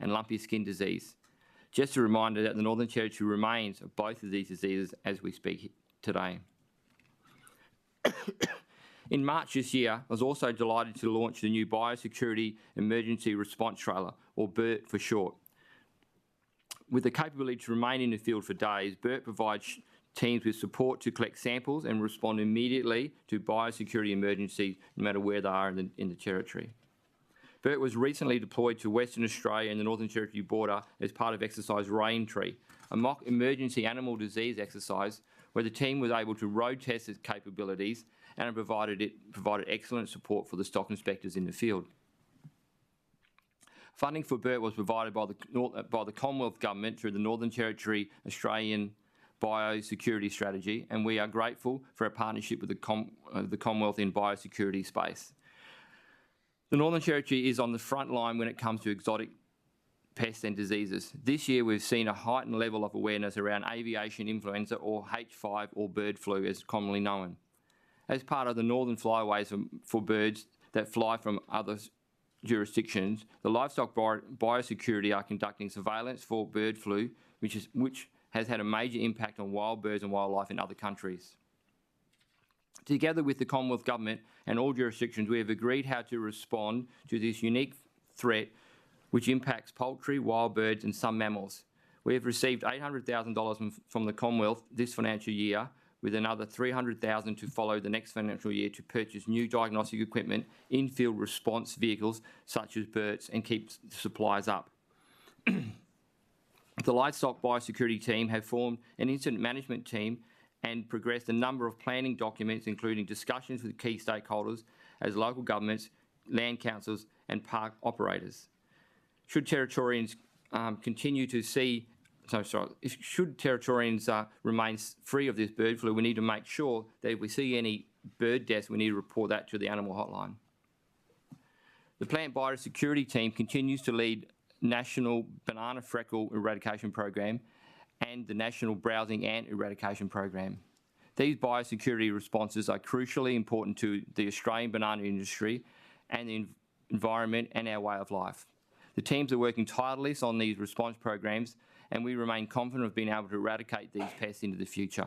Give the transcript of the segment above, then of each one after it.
and lumpy skin disease. Just a reminder that the Northern Territory remains of both of these diseases as we speak today. In March this year, I was also delighted to launch the new Biosecurity Emergency Response Trailer, or BERT for short. With the capability to remain in the field for days, BERT provides teams with support to collect samples and respond immediately to biosecurity emergencies, no matter where they are in the Territory. BERT was recently deployed to Western Australia and the Northern Territory border as part of exercise Raintree, a mock emergency animal disease exercise where the team was able to road test its capabilities and provided excellent support for the stock inspectors in the field. Funding for BERT was provided by the Commonwealth Government through the Northern Territory Australian Biosecurity Strategy, and we are grateful for our partnership with the Commonwealth in biosecurity space. The Northern Territory is on the front line when it comes to exotic pests and diseases. This year we've seen a heightened level of awareness around aviation influenza, or H5, or bird flu as commonly known. As part of the northern flyways for birds that fly from other jurisdictions, the Livestock Biosecurity are conducting surveillance for bird flu, which has had a major impact on wild birds and wildlife in other countries. Together with the Commonwealth Government and all jurisdictions, we have agreed how to respond to this unique threat which impacts poultry, wild birds and some mammals. We have received $800,000 from the Commonwealth this financial year, with another $300,000 to follow the next financial year to purchase new diagnostic equipment, in-field response vehicles such as BERTs, and keep supplies up. The Livestock Biosecurity team have formed an incident management team and progressed a number of planning documents, including discussions with key stakeholders as local governments, land councils and park operators. Should Territorians should Territorians remain free of this bird flu, we need to make sure that if we see any bird deaths, we need to report that to the animal hotline. The plant biosecurity team continues to lead National Banana Freckle Eradication Program and the National Browsing Ant Eradication Program. These biosecurity responses are crucially important to the Australian banana industry and the environment and our way of life. The teams are working tirelessly on these response programs, and we remain confident of being able to eradicate these pests into the future.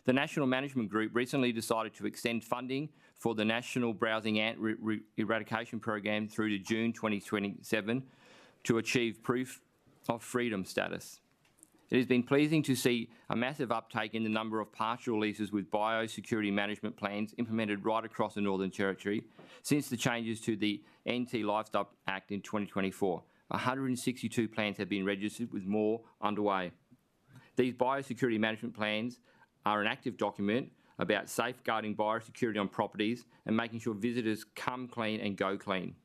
The National Management Group recently decided to extend funding for the National Browsing Ant Eradication Program through to June 2027 to achieve proof of freedom status. It has been pleasing to see a massive uptake in the number of partial leases with biosecurity management plans implemented right across the Northern Territory since the changes to the NT Livestock Act in 2024. 162 plans have been registered, with more underway. These biosecurity management plans are an active document about safeguarding biosecurity on properties and making sure visitors come clean and go clean.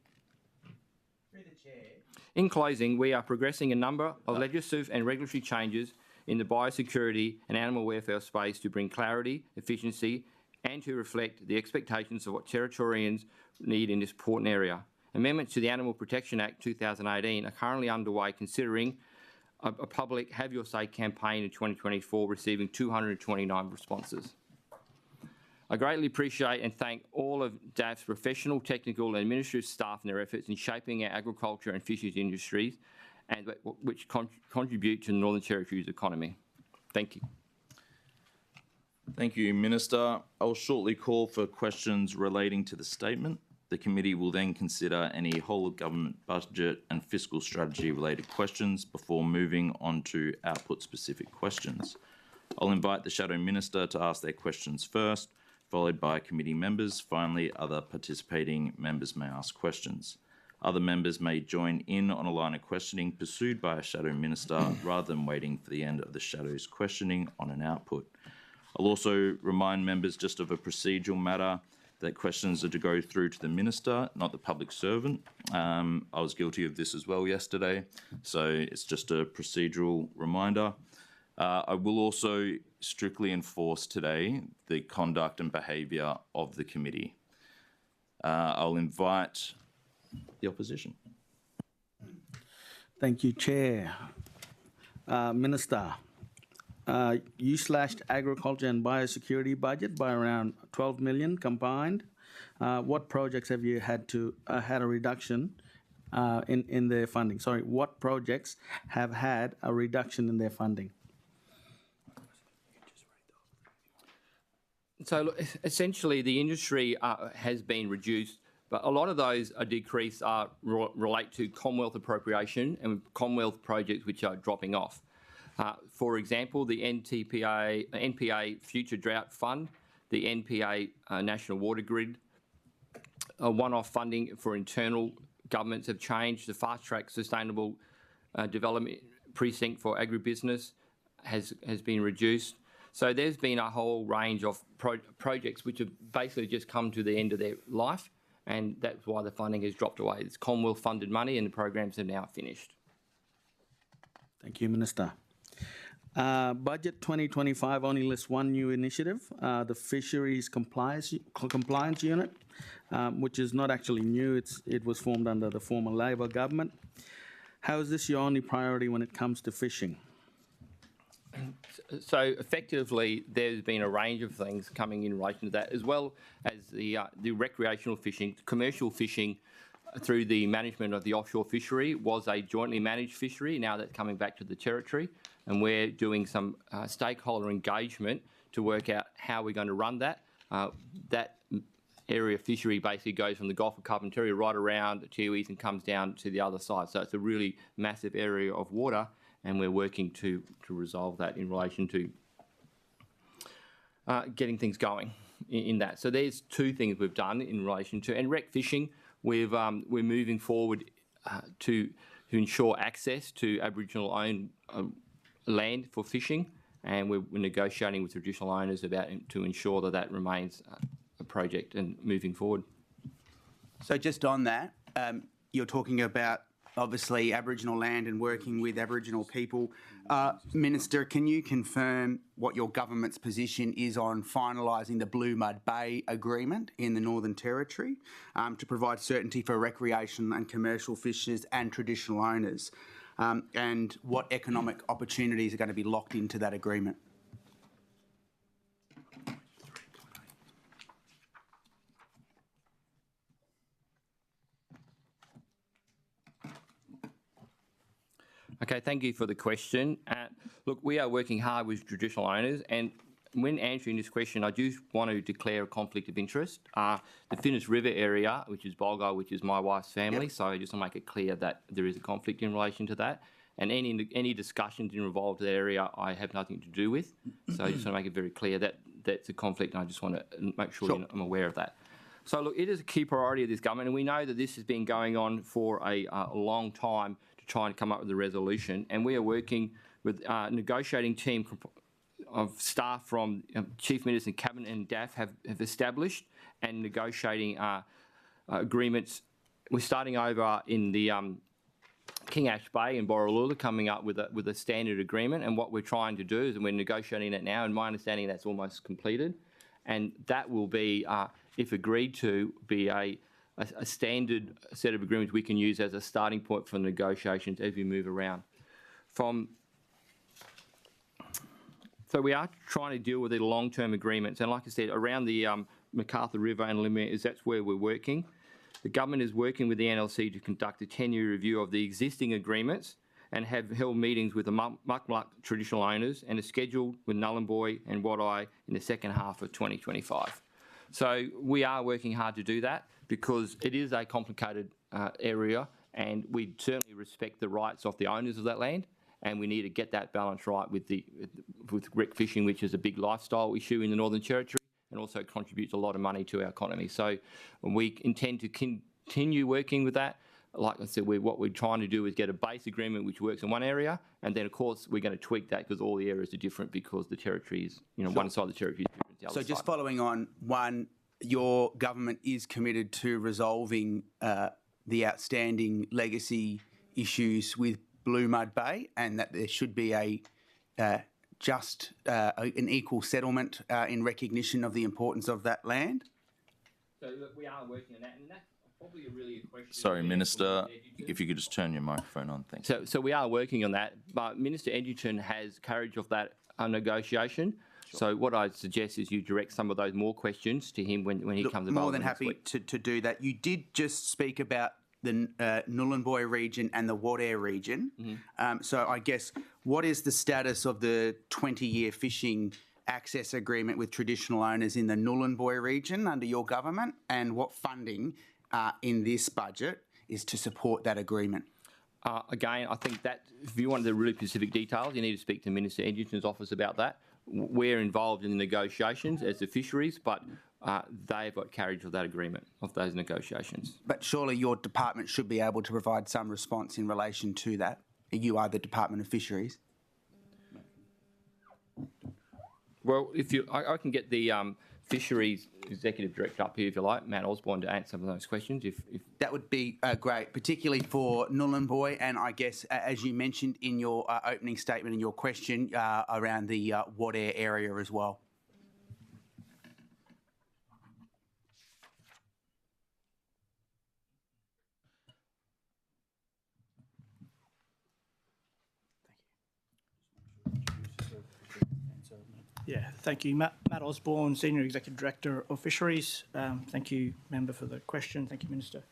Through the Chair. In closing, we are progressing a number of legislative and regulatory changes in the biosecurity and animal welfare space to bring clarity, efficiency and to reflect the expectations of what Territorians need in this important area. Amendments to the Animal Protection Act 2018 are currently underway, considering a public Have Your Say campaign in 2024, receiving 229 responses. I greatly appreciate and thank all of Dept's professional, technical and administrative staff in their efforts in shaping our agriculture and fisheries industries, and which contribute to the Northern Territory's economy. Thank you. Thank you, Minister. I will shortly call for questions relating to the statement. The committee will then consider any whole-of-government budget and fiscal strategy-related questions before moving on to output-specific questions. I'll invite the Shadow Minister to ask their questions first, followed by committee members. Finally, other participating members may ask questions. Other members may join in on a line of questioning pursued by a Shadow Minister rather than waiting for the end of the Shadow's questioning on an output. I'll also remind members just of a procedural matter that questions are to go through to the Minister, not the public servant. I was guilty of this as well yesterday, so it's just a procedural reminder. I will also strictly enforce today the conduct and behaviour of the committee. I'll invite the opposition. Thank you, Chair. Minister, you slashed agriculture and biosecurity budget by around 12 million combined. What projects have you had a reduction in their funding? Sorry, what projects have had a reduction in their funding? So look, essentially, the industry has been reduced, but a lot of those decrease relate to Commonwealth appropriation and Commonwealth projects which are dropping off. For example, the NPA Future Drought Fund, the NPA National Water Grid, one-off funding for internal governments have changed. The Fast Track Sustainable Development Precinct for Agribusiness has been reduced. So there's been a whole range of projects which have basically just come to the end of their life, and that's why the funding has dropped away. It's Commonwealth funded money and the programs are now finished. Thank you, Minister. Budget 2025 only lists one new initiative, the Fisheries Compliance Unit, which is not actually new. It was formed under the former Labor government. How is this your only priority when it comes to fishing? So effectively, there's been a range of things coming in relation to that, as well as the recreational fishing. Commercial fishing through the management of the offshore fishery was a jointly managed fishery. Now that's coming back to the territory, and we're doing some stakeholder engagement to work out how we're going to run that. That area of fishery basically goes from the Gulf of Carpentaria right around the Tiwis and comes down to the other side. So it's a really massive area of water, and we're working to resolve that in relation to getting things going in that. So there's two things we've done in relation to, and rec fishing, we're moving forward to ensure access to Aboriginal-owned land for fishing, and we're negotiating with traditional owners to ensure that remains a project and moving forward. So just on that, you're talking about obviously Aboriginal land and working with Aboriginal people. Minister, can you confirm what your government's position is on finalising the Blue Mud Bay Agreement in the Northern Territory to provide certainty for recreation and commercial fishers and traditional owners? And what economic opportunities are going to be locked into that agreement? Okay, thank you for the question. Look, we are working hard with traditional owners, and when answering this question, I do want to declare a conflict of interest. The Finniss River area, which is Bulga, which is my wife's family, so I just want to make it clear that there is a conflict in relation to that. And any discussions involved in that area, I have nothing to do with. So I just want to make it very clear that that's a conflict, and I just want to make sure I'm aware of that. So look, it is a key priority of this government, and we know that this has been going on for a long time to try and come up with a resolution. And we are working with a negotiating team of staff from Chief Minister, Cabinet and DAF have established and negotiating agreements. We're starting over in the King Ash Bay in Borroloola, coming up with a standard agreement. And what we're trying to do is, and we're negotiating it now, and my understanding that's almost completed. And that will be, if agreed to, be a standard set of agreements we can use as a starting point for negotiations as we move around. So we are trying to deal with the long-term agreements, and like I said, around the MacArthur River and Limerick, that's where we're working. The government is working with the NLC to conduct a 10-year review of the existing agreements and have held meetings with the Muck traditional owners and is scheduled with Nhulunbuy and Wadeye in the second half of 2025. So we are working hard to do that because it is a complicated area, and we certainly respect the rights of the owners of that land, and we need to get that balance right with rec fishing, which is a big lifestyle issue in the Northern Territory and also contributes a lot of money to our economy. So we intend to continue working with that. Like I said, what we're trying to do is get a base agreement which works in one area, and then of course we're going to tweak that because all the areas are different because the territory is, sure. One side of the territory is different to the other side. So just following on, one, your government is committed to resolving the outstanding legacy issues with Blue Mud Bay, and that there should be an equal settlement in recognition of the importance of that land? So look, we are working on that, and that's probably really a question. Sorry, Minister, if you could just turn your microphone on, thanks. So we are working on that, but Minister Edgerton has carriage of that negotiation. Sure. So what I'd suggest is you direct some of those more questions to him when he comes about. More than happy to do that. You did just speak about the 𝙍𝙀𝙍𝙍 region and the 𝙍𝙀𝙼𝙍 region. So I guess, what is the status of the 20-year fishing access agreement with traditional owners in the 𝙍𝙀𝙍 region under your government, and what funding in this budget is to support that agreement? Again, I think that if you want the really specific details, you need to speak to Minister Edgerton's office about that. We're involved in the negotiations as the fisheries, but they've got carriage of that agreement, of those negotiations. But surely your department should be able to provide some response in relation to that. You are the Department of Fisheries. Well, if you, I can get the Fisheries Executive Director up here, if you like, Matt Osborne, to answer some of those questions. If That would be great, particularly for 𝙍𝙀𝙍, and I guess, as you mentioned in your opening statement and your question, around the 𝙍𝙀𝙍 area as well. Yeah, thank you. Matt Osborne, Senior Executive Director of Fisheries. Thank you, Member, for the question. Thank you, Minister.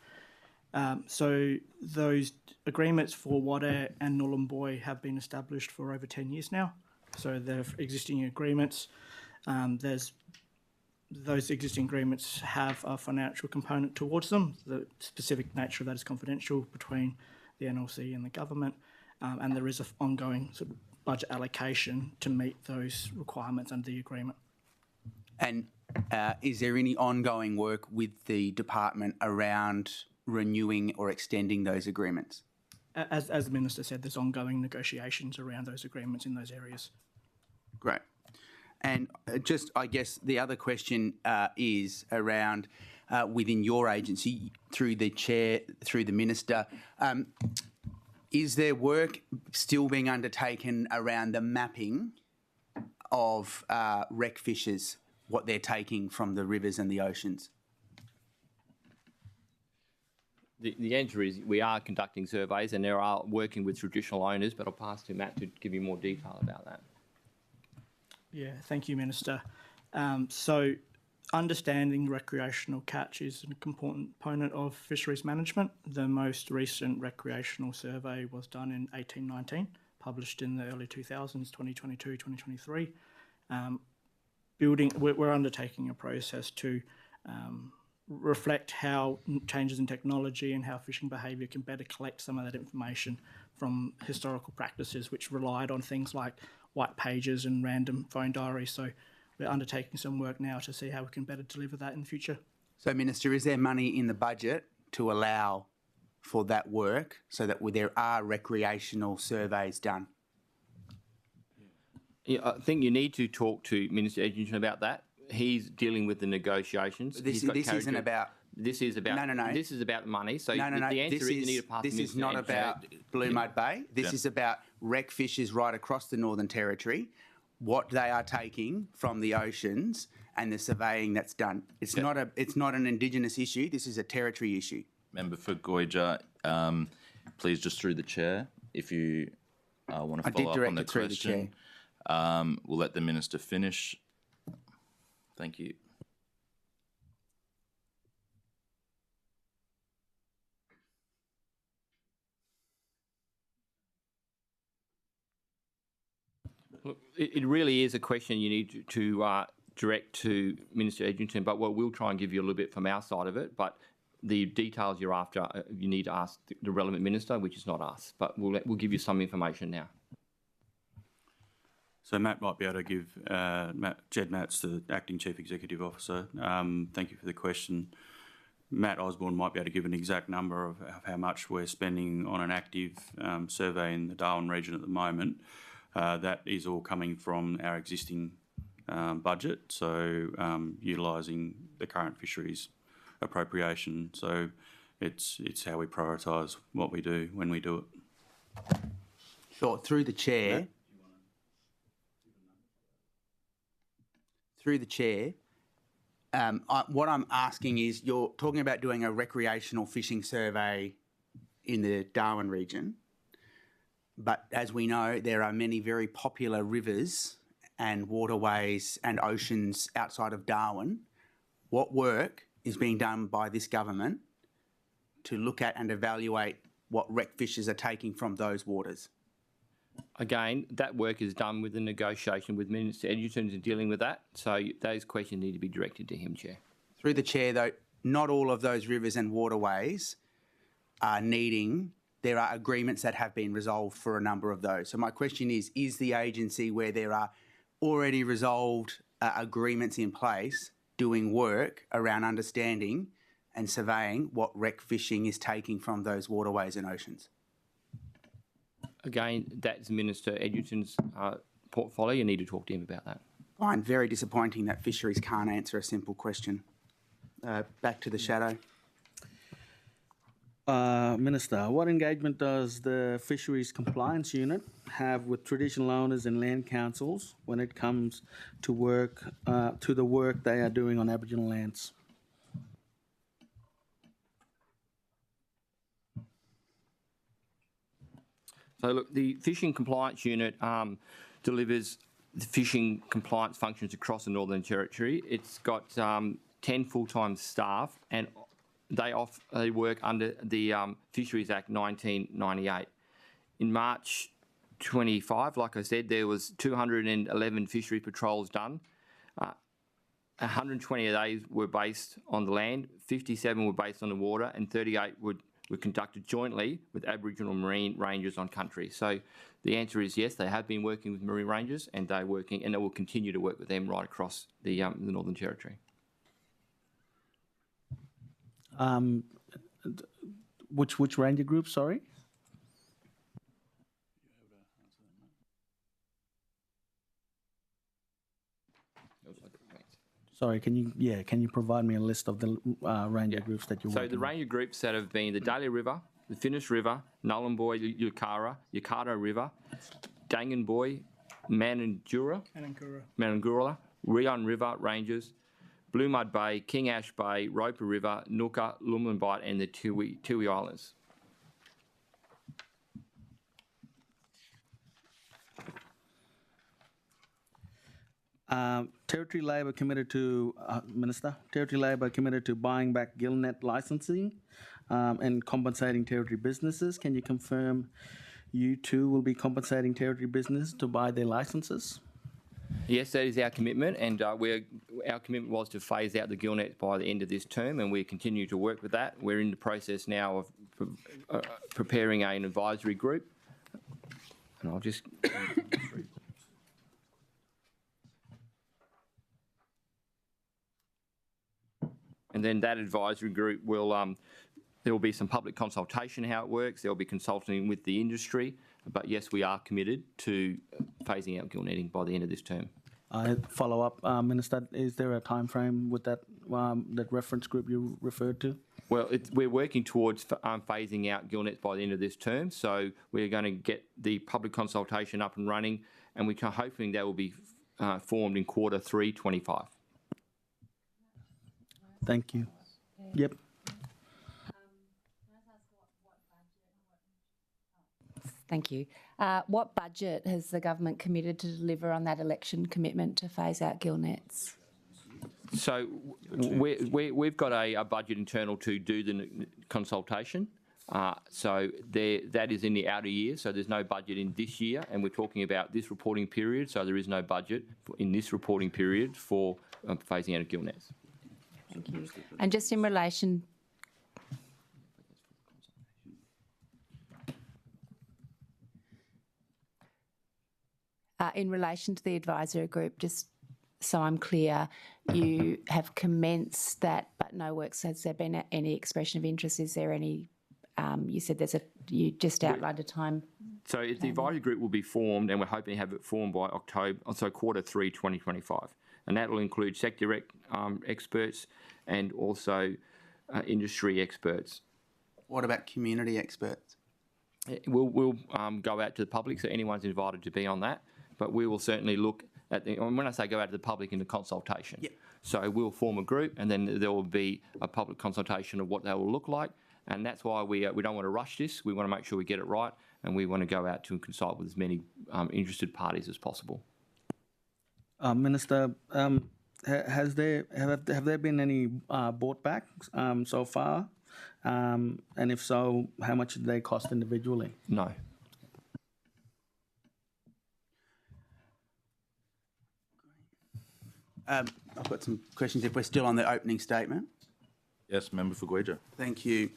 So those agreements for 𝙍𝙀𝙍 and 𝙍𝙀𝙍 have been established for over 10 years now. So they're existing agreements. Those existing agreements have a financial component towards them. The specific nature of that is confidential between the NLC and the government, and there is an ongoing sort of budget allocation to meet those requirements under the agreement. And is there any ongoing work with the department around renewing or extending those agreements? As the Minister said, there's ongoing negotiations around those agreements in those areas. Great. And just, I guess, the other question is around within your agency, through the chair, through the Minister, is there work still being undertaken around the mapping of wreck fishes, what they're taking from the rivers and the oceans? the answer is we are conducting surveys and there are working with traditional owners, but I'll pass to Matt to give you more detail about that. Yeah, thank you, Minister. So understanding recreational catch is an important component of fisheries management. The most recent recreational survey was done in 1819, published in the early 2000s, 2022, 2023. We're undertaking a process to reflect how changes in technology and how fishing behaviour can better collect some of that information from historical practices which relied on things like white pages and random phone diaries. So we're undertaking some work now to see how we can better deliver that in the future. So, Minister, is there money in the budget to allow for that work so that there are recreational surveys done? Yeah, I think you need to talk to Minister Edgerton about that. He's dealing with the negotiations. This isn't about... This is about... No. This is about money. So No. the answer is you need to pass This is not about Blue Mud Bay. This is about wreck fishes right across the Northern Territory, what they are taking from the oceans and the surveying that's done. It's not an Indigenous issue. This is a territory issue. Member for 𝙍𝙬𝙍𝙍, please, just through the chair, if you want to follow up on the question. We'll let the Minister finish. Thank you. Look, it really is a question you need to direct to Minister Edgerton, but we'll try and give you a little bit from our side of it. But the details you're after, you need to ask the relevant minister, which is not us. But we'll give you some information now. So Matt might be able to give, Jed Matt's the Acting Chief Executive Officer. Thank you for the question. Matt Osborne might be able to give an exact number of how much we're spending on an active survey in the Darwin region at the moment. That is all coming from our existing budget, so utilising the current fisheries appropriation. So it's how we prioritise what we do when we do it. Sure. Through the chair. Yeah. Through the chair, what I'm asking is, you're talking about doing a recreational fishing survey in the Darwin region, but as we know, there are many very popular rivers and waterways and oceans outside of Darwin. What work is being done by this government to look at and evaluate what rec fishers are taking from those waters? Again, that work is done with the negotiation with Minister Edgerton in dealing with that. So those questions need to be directed to him, Chair. Through the Chair, though, not all of those rivers and waterways are needing. There are agreements that have been resolved for a number of those. So my question is the agency where there are already resolved agreements in place doing work around understanding and surveying what rec fishing is taking from those waterways and oceans? Again, that's Minister Edgerton's portfolio. You need to talk to him about that. Fine. Very disappointing that fisheries can't answer a simple question. Back to the shadow. Minister, what engagement does the Fisheries Compliance Unit have with traditional owners and land councils when it comes to the work they are doing on Aboriginal lands? So look, the Fishing Compliance Unit delivers the fishing compliance functions across the Northern Territory. It's got 10 full-time staff, and they work under the Fisheries Act 1998. In March 25, like I said, there was 211 fishery patrols done. 120 of those were based on the land, 57 were based on the water, and 38 were conducted jointly with Aboriginal Marine Rangers on country. So the answer is yes, they have been working with Marine Rangers, and they're working, and they will continue to work with them right across the Northern Territory. Which ranger group, sorry? Sorry, can you provide me a list of the ranger groups that you're working with? So the ranger groups that have been the Daly River, the Finniss River, Nullarbor, Yukato River, Danganboy, Manangura, Rion River Rangers, Blue Mud Bay, King Ash Bay, Roper River, Nooka, Lumlanbite, and the Tui Islands. Territory Labor committed to, Minister, Territory Labor committed to buying back gillnet licensing and compensating Territory businesses. Can you confirm you too will be compensating Territory business to buy their licenses? Yes, that is our commitment, and our commitment was to phase out the gillnets by the end of this term, and we continue to work with that. We're in the process now of preparing an advisory group, and I'll just... And then that advisory group will, there will be some public consultation how it works. They'll be consulting with the industry. But yes, we are committed to phasing out gill netting by the end of this term. Follow up, Minister, is there a time frame with that reference group you referred to? Well, we're working towards phasing out gill nets by the end of this term. So we're going to get the public consultation up and running, and we're hoping that will be formed in Q3 25. Thank you. Yep. Thank you. What budget has the government committed to deliver on that election commitment to phase out gill nets? So we've got a budget internal to do the consultation. So that is in the outer years, so there's no budget in this year, and we're talking about this reporting period, so there is no budget in this reporting period for phasing out of gill nets. Thank you. And just in relation... in relation to the advisory group, just so I'm clear, you have commenced that, but no work. Has there been any expression of interest? Is there any? You said you just outlined a time. So the advisory group will be formed, and we're hoping to have it formed by Q3 2025, and that will include sector experts and also industry experts. What about community experts? We'll go out to the public, so anyone's invited to be on that. But we will certainly look at when I say go out to the public in the consultation. Yep. So we'll form a group, and then there will be a public consultation of what that will look like. And that's why we don't want to rush this. We want to make sure we get it right, and we want to go out to and consult with as many interested parties as possible. Minister, have there been any bought back so far And if so, how much do they cost individually? No. I've got some questions if we're still on the opening statement. Yes, Member for 𝙍𝙀𝙑𝙬𝙬. Thank you.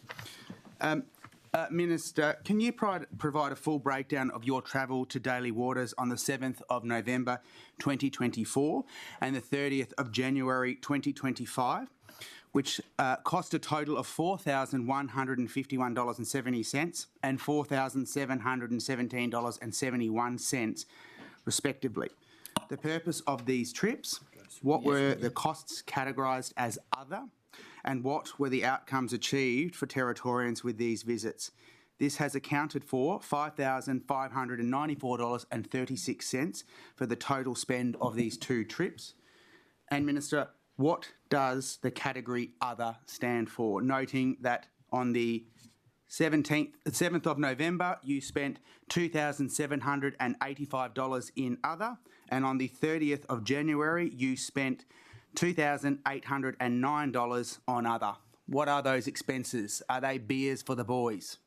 Minister, can you provide a full breakdown of your travel to Daily Waters on the 7th of November 2024 and the 30th of January 2025, which cost a total of $4,151.70 and $4,717.71, respectively? The purpose of these trips, what were the costs categorised as other, and what were the outcomes achieved for Territorians with these visits? This has accounted for $5,594.36 for the total spend of these two trips. And Minister, what does the category other stand for? Noting that on the 7th of November, you spent $2,785 in other, and on the 30th of January, you spent $2,809 on other. What are those expenses? Are they beers for the boys?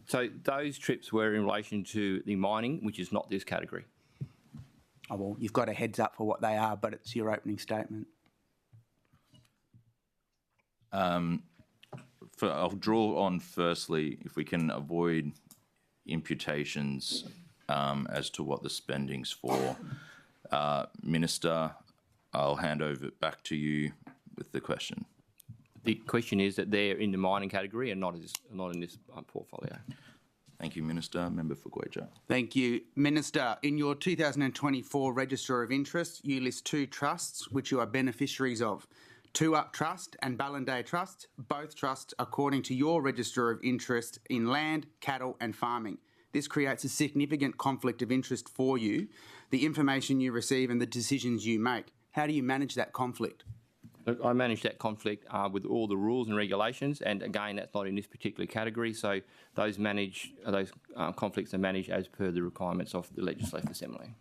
So those trips were in relation to the mining, which is not this category. Oh, well, you've got a heads up for what they are, but it's your opening statement. I'll draw on firstly, if we can avoid imputations as to what the spending's for. Minister, I'll hand over back to you with the question. The question is that they're in the mining category and not in this portfolio. Thank you, Minister. Member for 𝙍𝙀𝙑𝙬𝙬. Thank you. Minister, in your 2024 Register of Interest, you list two trusts which you are beneficiaries of. Two Up Trust and Ballanday Trust, both trusts according to your Register of Interest in land, cattle and farming. This creates a significant conflict of interest for you, the information you receive and the decisions you make. How do you manage that conflict? Look, I manage that conflict with all the rules and regulations, and again, that's not in this particular category, so those conflicts are managed as per the requirements of the Legislative Assembly.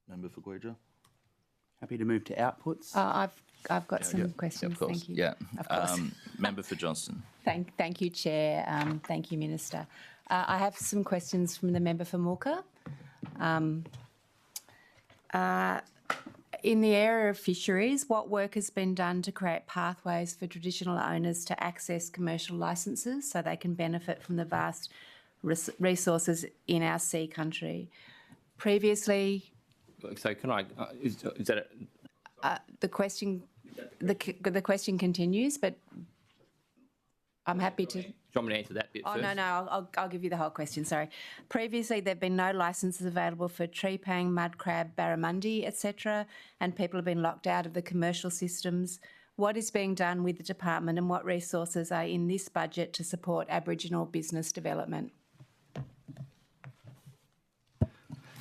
Member for 𝙍𝙀𝙑𝙬𝙬. Happy to move to outputs. I've got some questions. Of course. Thank you. Yeah. Of course. Member for Johnston. Thank you, Chair. Thank you, Minister. I have some questions from the member for Mooka. In the area of fisheries, what work has been done to create pathways for traditional owners to access commercial licences so they can benefit from the vast resources in our sea country? Previously... So can I... is that... the question continues, but I'm happy to... Do you want me to answer that bit first? No, I'll give you the whole question, sorry. Previously, there have been no licences available for treepang, mud crab, barramundi, etc., and people have been locked out of the commercial systems. What is being done with the department and what resources are in this budget to support Aboriginal business development?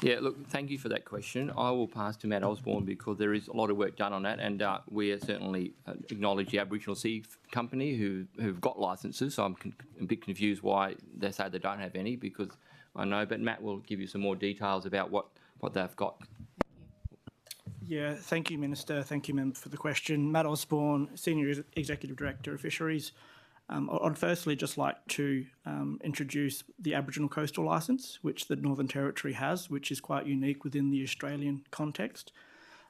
Yeah, look, thank you for that question. I will pass to Matt Osborne because there is a lot of work done on that, and we certainly acknowledge the Aboriginal Sea Company who've got licences, so I'm a bit confused why they say they don't have any, because I know, but Matt will give you some more details about what they've got. Yeah, thank you, Minister. Thank you, Member, for the question. Matt Osborne, Senior Executive Director of Fisheries. I'd firstly just like to introduce the Aboriginal Coastal Licence, which the Northern Territory has, which is quite unique within the Australian context.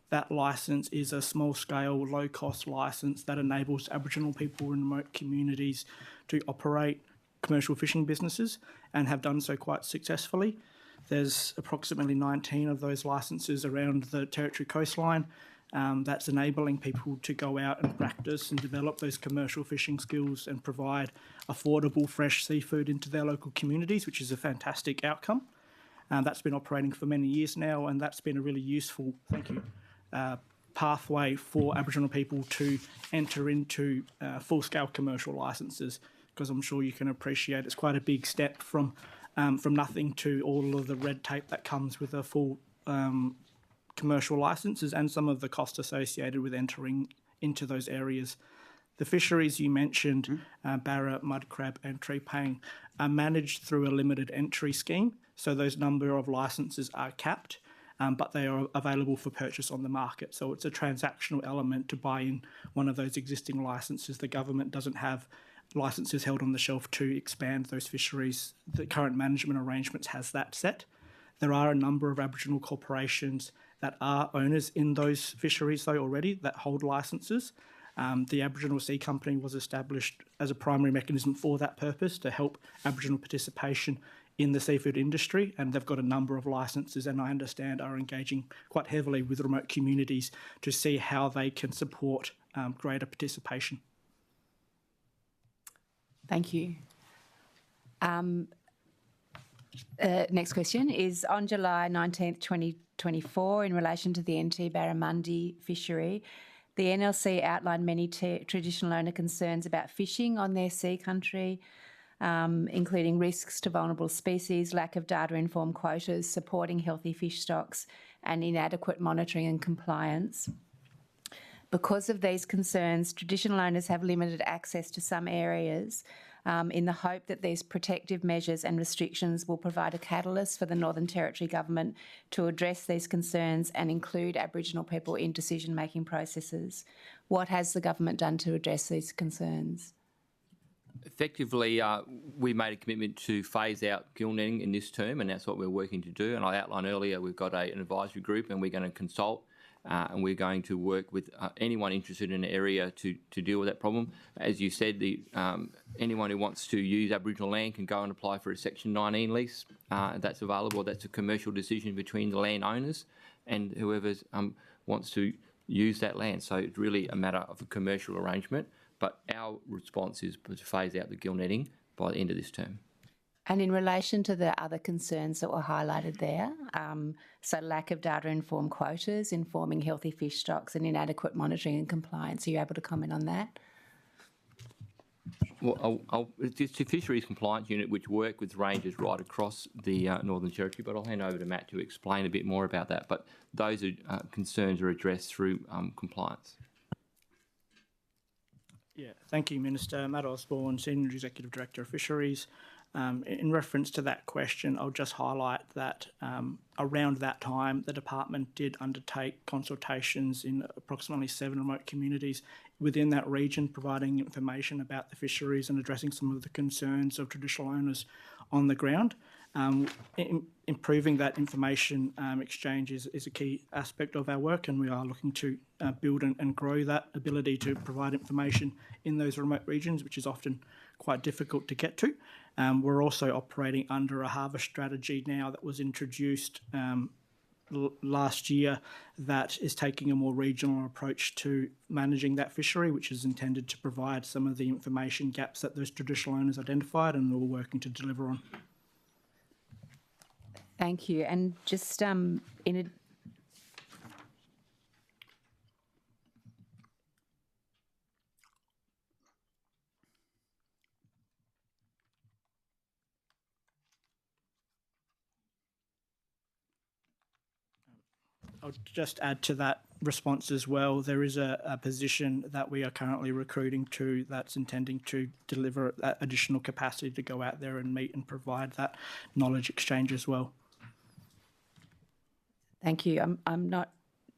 That licence is a small-scale, low-cost licence that enables Aboriginal people in remote communities to operate commercial fishing businesses and have done so quite successfully. There's approximately 19 of those licences around the Territory coastline. That's enabling people to go out and practice and develop those commercial fishing skills and provide affordable fresh seafood into their local communities, which is a fantastic outcome. That's been operating for many years now, and that's been a really useful, pathway for Aboriginal people to enter into full-scale commercial licences, because I'm sure you can appreciate it's quite a big step from nothing to all of the red tape that comes with a full commercial licences and some of the costs associated with entering into those areas. The fisheries you mentioned, barra, mud crab and treepang, are managed through a limited entry scheme, so those number of licences are capped. but they are available for purchase on the market. So it's a transactional element to buy in one of those existing licences. The government doesn't have licences held on the shelf to expand those fisheries. The current management arrangements has that set. There are a number of Aboriginal corporations that are owners in those fisheries, though, already, that hold licences. The Aboriginal Sea Company was established as a primary mechanism for that purpose, to help Aboriginal participation in the seafood industry, and they've got a number of licences, and I understand are engaging quite heavily with remote communities to see how they can support greater participation. Thank you. Next question is, on July 19th, 2024, in relation to the 𝙍𝙬𝙑𝘼𝙍𝙍 fishery, the NLC outlined many traditional owner concerns about fishing on their sea country, including risks to vulnerable species, lack of data-informed quotas, supporting healthy fish stocks, and inadequate monitoring and compliance. Because of these concerns, traditional owners have limited access to some areas, in the hope that these protective measures and restrictions will provide a catalyst for the Northern Territory Government to address these concerns and include Aboriginal people in decision-making processes. What has the government done to address these concerns? Effectively, we made a commitment to phase out gill netting in this term, and that's what we're working to do. And I outlined earlier, we've got an advisory group, and we're going to consult and we're going to work with anyone interested in an area to deal with that problem. As you said, anyone who wants to use Aboriginal land can go and apply for a Section 19 lease. That's available. That's a commercial decision between the landowners and whoever wants to use that land. So it's really a matter of a commercial arrangement. But our response is to phase out the gill netting by the end of this term. And in relation to the other concerns that were highlighted there, so lack of data-informed quotas, informing healthy fish stocks, and inadequate monitoring and compliance, are you able to comment on that? Well, it's the Fisheries Compliance Unit which work with rangers right across the Northern Territory, but I'll hand over to Matt to explain a bit more about that. But those concerns are addressed through compliance. Yeah, thank you, Minister. Matt Osborne, Senior Executive Director of Fisheries. In reference to that question, I'll just highlight that around that time, the department did undertake consultations in approximately 7 remote communities within that region, providing information about the fisheries and addressing some of the concerns of traditional owners on the ground. Improving that information exchange is a key aspect of our work, and we are looking to build and grow that ability to provide information in those remote regions, which is often quite difficult to get to. We're also operating under a harvest strategy now that was introduced last year that is taking a more regional approach to managing that fishery, which is intended to provide some of the information gaps that those traditional owners identified, and we're working to deliver on. Thank you. And just I'll just add to that response as well. There is a position that we are currently recruiting to that's intending to deliver that additional capacity to go out there and meet and provide that knowledge exchange as well. Thank you. I'm not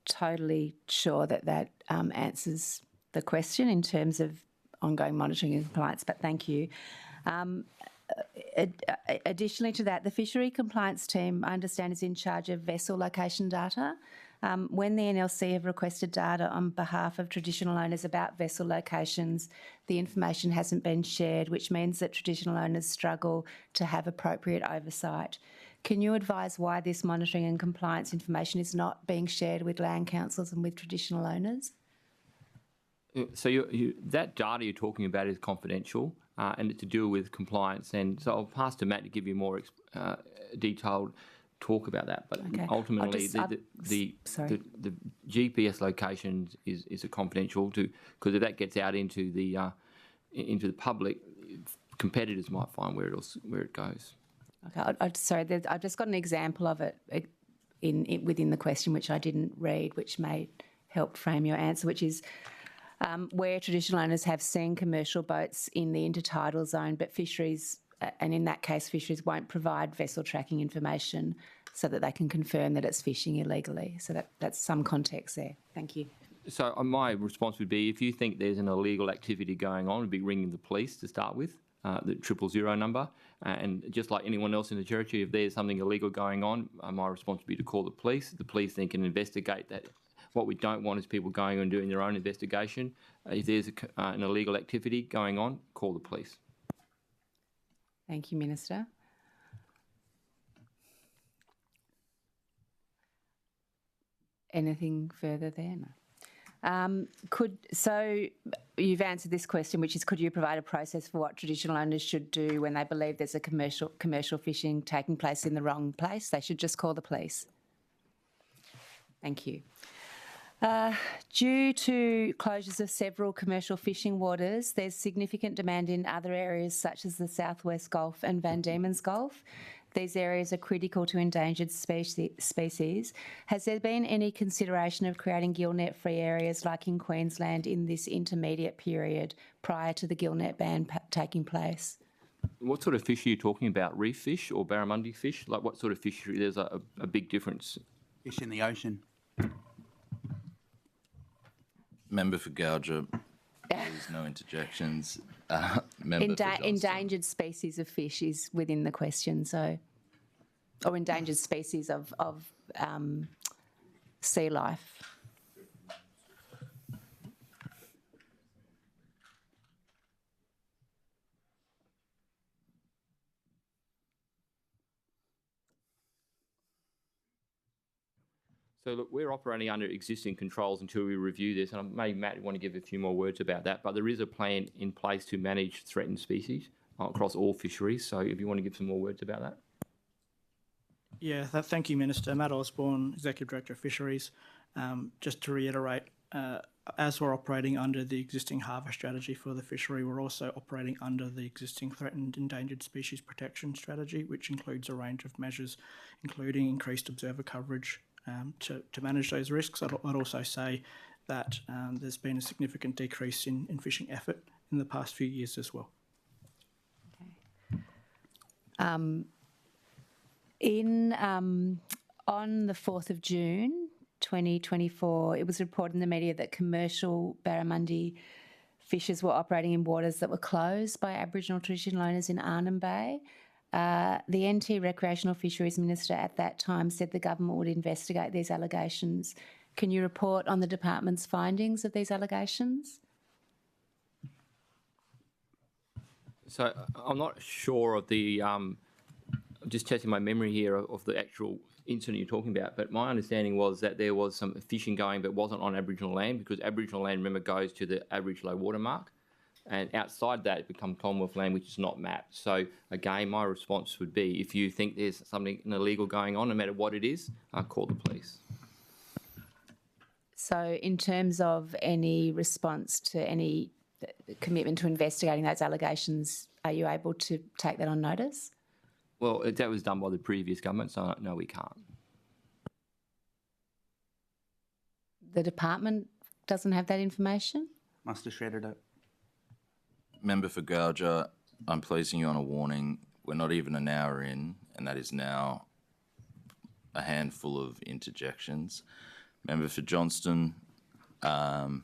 totally sure that answers the question in terms of ongoing monitoring and compliance, but thank you. Additionally to that, the Fishery Compliance Team, I understand, is in charge of vessel location data. When the NLC have requested data on behalf of traditional owners about vessel locations, the information hasn't been shared, which means that traditional owners struggle to have appropriate oversight. Can you advise why this monitoring and compliance information is not being shared with land councils and with traditional owners? So that data you're talking about is confidential and it's to do with compliance. And so I'll pass to Matt to give you more detailed talk about that. But okay. Ultimately, the GPS location is a confidential because if that gets out into the public, competitors might find where it goes. Okay, sorry, I've just got an example of it within the question, which I didn't read, which may help frame your answer, which is where traditional owners have seen commercial boats in the intertidal zone, but fisheries and in that case, fisheries won't provide vessel tracking information so that they can confirm that it's fishing illegally. So that's some context there. Thank you. So my response would be, if you think there's an illegal activity going on, would be ringing the police to start with, the 000 number. And just like anyone else in the territory, if there's something illegal going on, my response would be to call the police. The police then can investigate that. What we don't want is people going and doing their own investigation. If there's an illegal activity going on, call the police. Thank you, Minister. Anything further there? No. So you've answered this question, which is, could you provide a process for what traditional owners should do when they believe there's a commercial fishing taking place in the wrong place? They should just call the police. Thank you. Due to closures of several commercial fishing waters, there's significant demand in other areas such as the Southwest Gulf and Van Diemen's Gulf. These areas are critical to endangered species. Has there been any consideration of creating gillnet-free areas like in Queensland in this intermediate period prior to the gillnet ban taking place? What sort of fish are you talking about? Reef fish or barramundi fish? Like what sort of fishery? There's a big difference. Fish in the ocean. Member for 𝙍𝙬𝙬𝙬, there's no interjections. Member for endangered species of fish is within the question, so, or endangered species of sea life. So look, we're operating under existing controls until we review this, and maybe Matt want to give a few more words about that, but there is a plan in place to manage threatened species across all fisheries. So if you want to give some more words about that. Yeah, thank you, Minister. Matt Osborne, Executive Director of Fisheries. Just to reiterate, as we're operating under the existing harvest strategy for the fishery, we're also operating under the existing threatened endangered species protection strategy, which includes a range of measures, including increased observer coverage, to manage those risks. I'd also say that there's been a significant decrease in fishing effort in the past few years as well. Okay. On the 4th of June 2024, it was reported in the media that commercial barramundi fishers were operating in waters that were closed by Aboriginal traditional owners in Arnhem Bay. The NT Recreational Fisheries Minister at that time said the government would investigate these allegations. Can you report on the department's findings of these allegations? So I'm not sure of the, just testing my memory here of the actual incident you're talking about, but my understanding was that there was some fishing going but wasn't on Aboriginal land, because Aboriginal land, remember, goes to the average low water mark. And outside that, it becomes Commonwealth land, which is not mapped. So again, my response would be, if you think there's something illegal going on, no matter what it is, call the police. So in terms of any response to any commitment to investigating those allegations, are you able to take that on notice? Well, that was done by the previous government, so no, we can't. The department doesn't have that information? Must have shredded it. Member for 𝙍𝙬𝙬𝙬, I'm placing you on a warning. We're not even an hour in, and that is now a handful of interjections. Member for Johnston, Member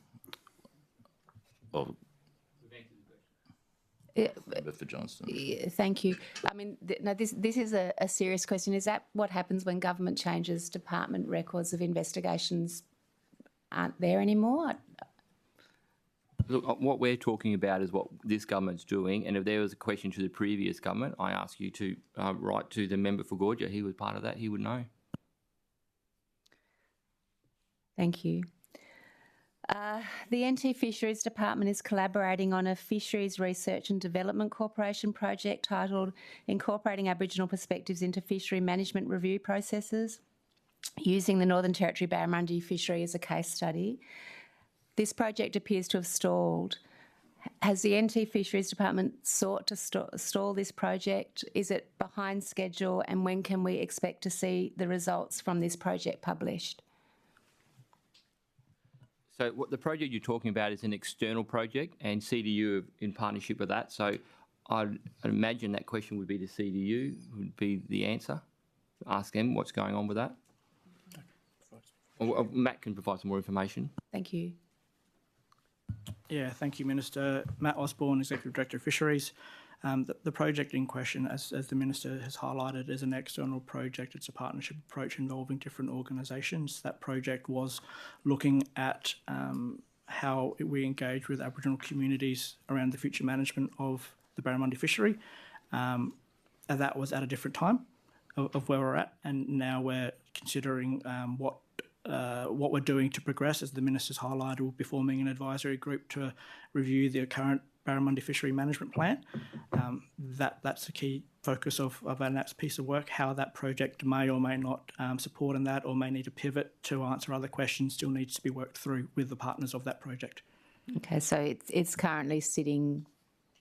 for Johnston. Thank you. I mean, no, this is a serious question. Is that what happens when government changes? Department records of investigations aren't there anymore? Look, what we're talking about is what this government's doing, and if there was a question to the previous government, I ask you to write to the member for 𝙍𝙬𝙬𝙬. He was part of that. He would know. Thank you. The NT Fisheries Department is collaborating on a Fisheries Research and Development Corporation project titled Incorporating Aboriginal Perspectives into Fishery Management Review Processes, using the Northern Territory barramundi fishery as a case study. This project appears to have stalled. Has the NT Fisheries Department sought to stall this project? Is it behind schedule, and when can we expect to see the results from this project published? So what the project you're talking about is an external project, and CDU in partnership with that. So I'd imagine that question would be to CDU, would be the answer. Ask them what's going on with that. Or Matt can provide some more information. Thank you. Yeah, thank you, Minister. Matt Osborne, Executive Director of Fisheries. The project in question, as the Minister has highlighted, is an external project. It's a partnership approach involving different organisations. That project was looking at how we engage with Aboriginal communities around the future management of the barramundi fishery. And that was at a different time of where we're at, and now we're considering what we're doing to progress. As the Minister's highlighted, we'll be forming an advisory group to review the current barramundi fishery management plan. That's a key focus of our next piece of work. How that project may or may not support in that, or may need to pivot to answer other questions, still needs to be worked through with the partners of that project. Okay, so it's currently sitting,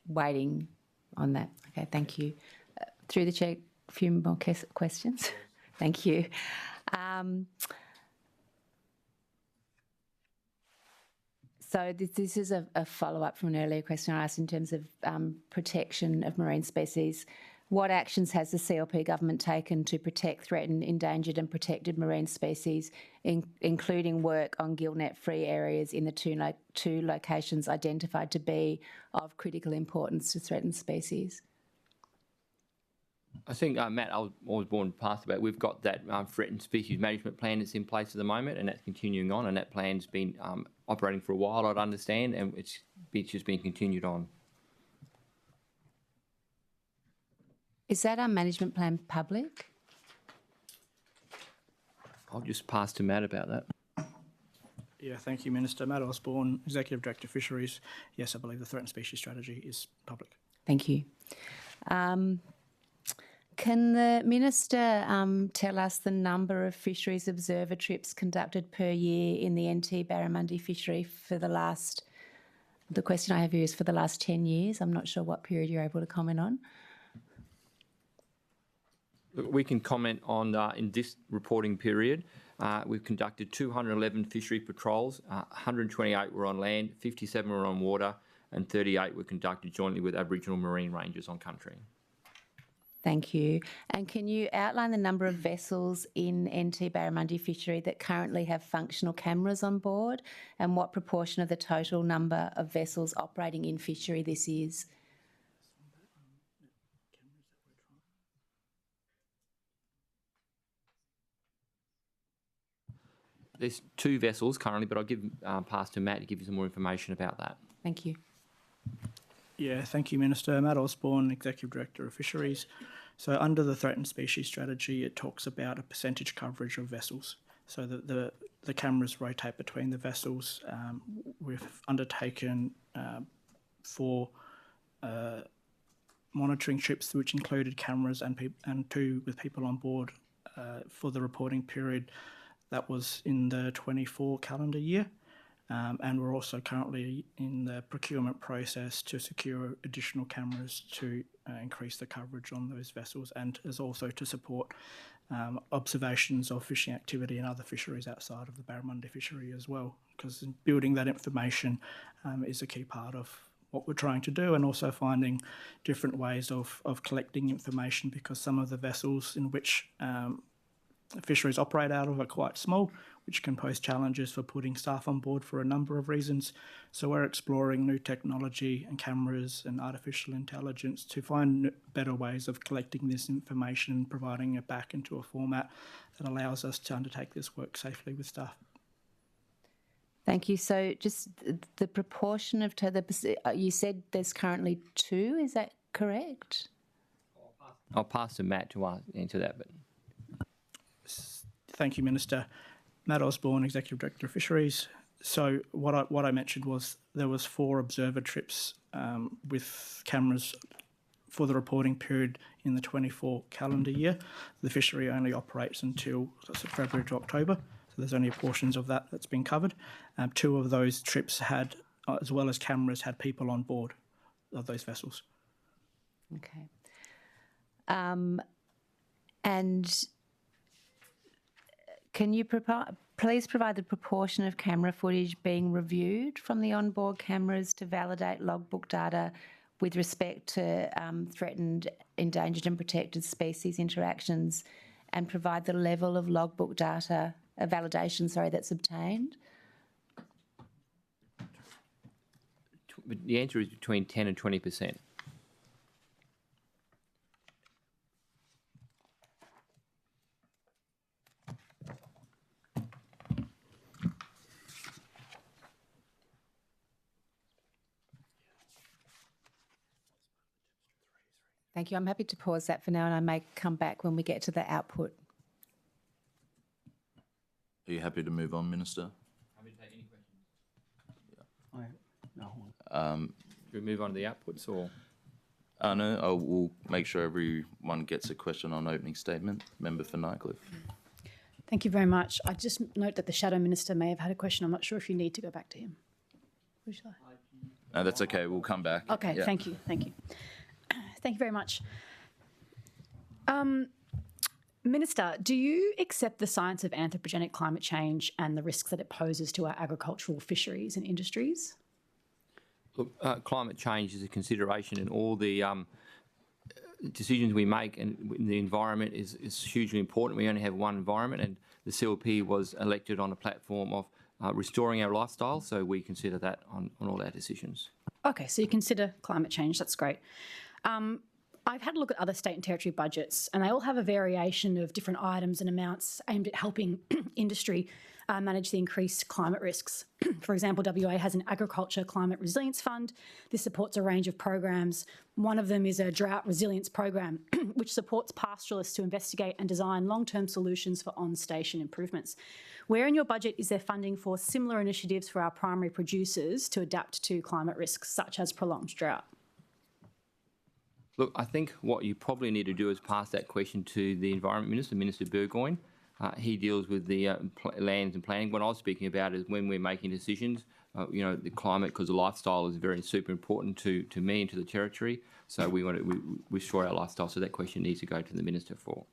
waiting on that. Okay, thank you. Through the chair, a few more questions. Thank you. So this is a follow-up from an earlier question I asked in terms of protection of marine species. What actions has the CLP government taken to protect threatened, endangered and protected marine species, including work on gillnet-free areas in the two locations identified to be of critical importance to threatened species? I think Matt Osborne passed about. We've got that threatened species management plan that's in place at the moment, and that's continuing on. And that plan's been operating for a while, I'd understand, and it's just been continued on. Is that our management plan public? I'll just pass to Matt about that. Yeah, thank you, Minister. Matt Osborne, Executive Director of Fisheries. Yes, I believe the threatened species strategy is public. Thank you. Can the Minister tell us the number of fisheries observer trips conducted per year in the NT barramundi fishery for the last, the question I have here is for the last 10 years. I'm not sure what period you're able to comment on. We can comment on, in this reporting period, we've conducted 211 fishery patrols, 128 were on land, 57 were on water, and 38 were conducted jointly with Aboriginal Marine Rangers on country. Thank you. And can you outline the number of vessels in NT barramundi fishery that currently have functional cameras on board, and what proportion of the total number of vessels operating in fishery this is? There's 2 vessels currently, but I'll give pass to Matt to give you some more information about that. Thank you. Yeah, thank you, Minister. Matt Osborne, Executive Director of Fisheries. So under the threatened species strategy, it talks about a percentage coverage of vessels. So the cameras rotate between the vessels. We've undertaken 4 monitoring trips, which included cameras and 2 with people on board for the reporting period. That was in the 24 calendar year. And we're also currently in the procurement process to secure additional cameras to increase the coverage on those vessels, and as also to support observations of fishing activity in other fisheries outside of the barramundi fishery as well, because building that information is a key part of what we're trying to do, and also finding different ways of collecting information, because some of the vessels in which fisheries operate out of are quite small, which can pose challenges for putting staff on board for a number of reasons. So we're exploring new technology and cameras and artificial intelligence to find better ways of collecting this information and providing it back into a format that allows us to undertake this work safely with staff. Thank you. So just the proportion of, you said there's currently 2, is that correct? I'll pass to Matt to answer that. But thank you, Minister. Matt Osborne, Executive Director of Fisheries. So what I mentioned was there was 4 observer trips with cameras for the reporting period in the 24 calendar year. The fishery only operates until February to October, so there's only portions of that that's been covered. 2 of those trips had, as well as cameras, had people on board of those vessels. Okay. And can you please provide the proportion of camera footage being reviewed from the onboard cameras to validate logbook data with respect to threatened, endangered and protected species interactions and provide the level of logbook data, validation, that's obtained? The answer is between 10 and 20%. Thank you. I'm happy to pause that for now, and I may come back when we get to the output. Are you happy to move on, Minister? Happy to take any questions. Do we move on to the outputs or? No, I will make sure everyone gets a question on opening statement. Member for Nightcliff. Thank you very much. I just note that the Shadow Minister may have had a question. I'm not sure if you need to go back to him. Who shall I? No, that's okay. We'll come back. Okay, Yeah. thank you. Thank you. Thank you very much. Minister, do you accept the science of anthropogenic climate change and the risks that it poses to our agricultural fisheries and industries? Look, climate change is a consideration in all the decisions we make, and the environment is hugely important. We only have one environment, and the CLP was elected on a platform of restoring our lifestyle, so we consider that on all our decisions. Okay, so you consider climate change. That's great. I've had a look at other state and territory budgets, and they all have a variation of different items and amounts aimed at helping industry manage the increased climate risks. For example, WA has an Agriculture Climate Resilience Fund. This supports a range of programs. One of them is a drought resilience program, which supports pastoralists to investigate and design long-term solutions for on-station improvements. Where in your budget is there funding for similar initiatives for our primary producers to adapt to climate risks, such as prolonged drought? Look, I think what you probably need to do is pass that question to the Environment Minister, Minister Burgoyne. He deals with the lands and planning. What I was speaking about is when we're making decisions, the climate, because the lifestyle is very super important to me and to the territory. So we want to restore our lifestyle. So that question needs to go to the Minister for.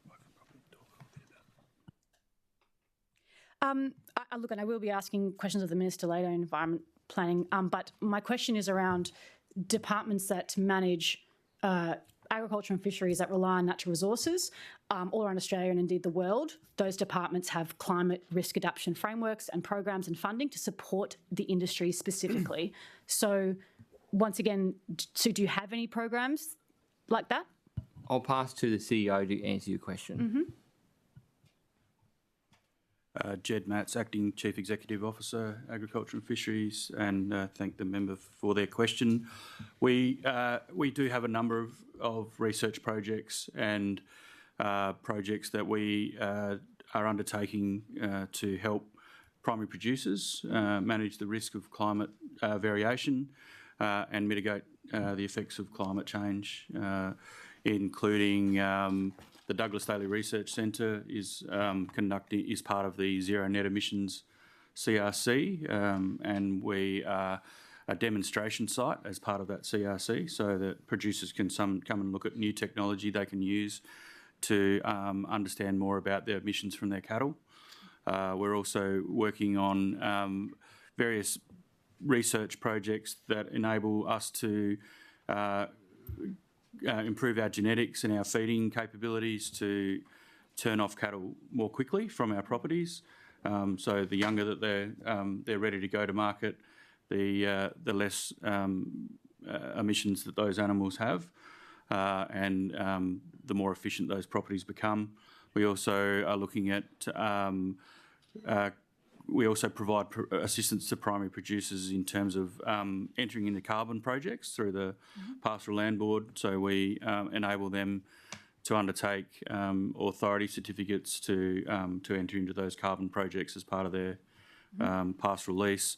Look, and I will be asking questions of the Minister later in environment planning, but my question is around departments that manage agriculture and fisheries that rely on natural resources all around Australia and indeed the world. Those departments have climate risk adaptation frameworks and programs and funding to support the industry specifically. So once again, so do you have any programs like that? I'll pass to the CEO to answer your question. 𝙍𝙀𝙇𝙀𝙑𝘍𝙍, Acting Chief Executive Officer, Agriculture and Fisheries, and thank the member for their question. We do have a number of research projects and projects that we are undertaking to help primary producers manage the risk of climate variation and mitigate the effects of climate change, including the Douglas Daly Research Centre is part of the Zero Net Emissions CRC, and we are a demonstration site as part of that CRC, so that producers can come and look at new technology they can use to understand more about their emissions from their cattle. We're also working on various research projects that enable us to improve our genetics and our feeding capabilities to turn off cattle more quickly from our properties. So the younger that they're ready to go to market, the less emissions that those animals have, and the more efficient those properties become. We also are looking at we also provide assistance to primary producers in terms of entering into carbon projects through the Pastoral Land Board. So we enable them to undertake authority certificates to enter into those carbon projects as part of their pastoral lease.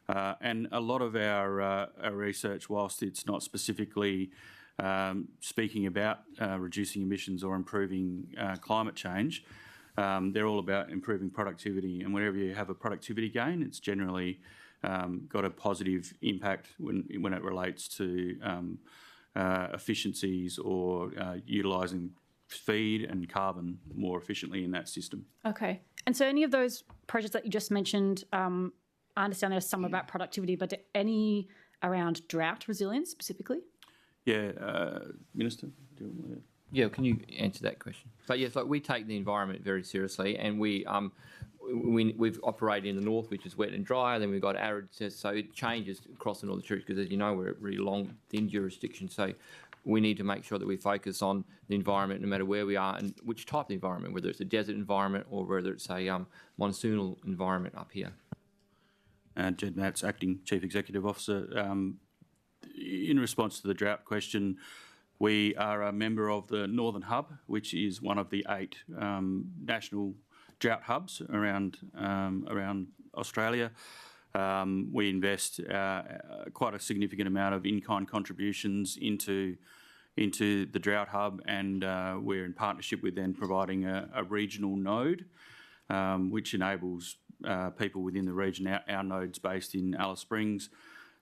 And a lot of our research, whilst it's not specifically speaking about reducing emissions or improving climate change, they're all about improving productivity, and whenever you have a productivity gain, it's generally got a positive impact when it relates to efficiencies or utilising feed and carbon more efficiently in that system. Okay. And so any of those projects that you just mentioned, I understand there's some about productivity, but any around drought resilience specifically? Minister, do you want to... Yeah, can you answer that question? But yes, like we take the environment very seriously, and we've operated in the north, which is wet and dry, and then we've got arid, so it changes across the Northern Territory because, as you know, we're a really long, thin jurisdiction. So we need to make sure that we focus on the environment no matter where we are and which type of environment, whether it's a desert environment or whether it's a monsoonal environment up here. Jed Matz, Acting Chief Executive Officer. In response to the drought question, we are a member of the Northern Hub, which is one of the 8 national drought hubs around Australia. We invest quite a significant amount of in-kind contributions into the drought hub, and we're in partnership with them providing a regional node, which enables people within the region, our nodes based in Alice Springs,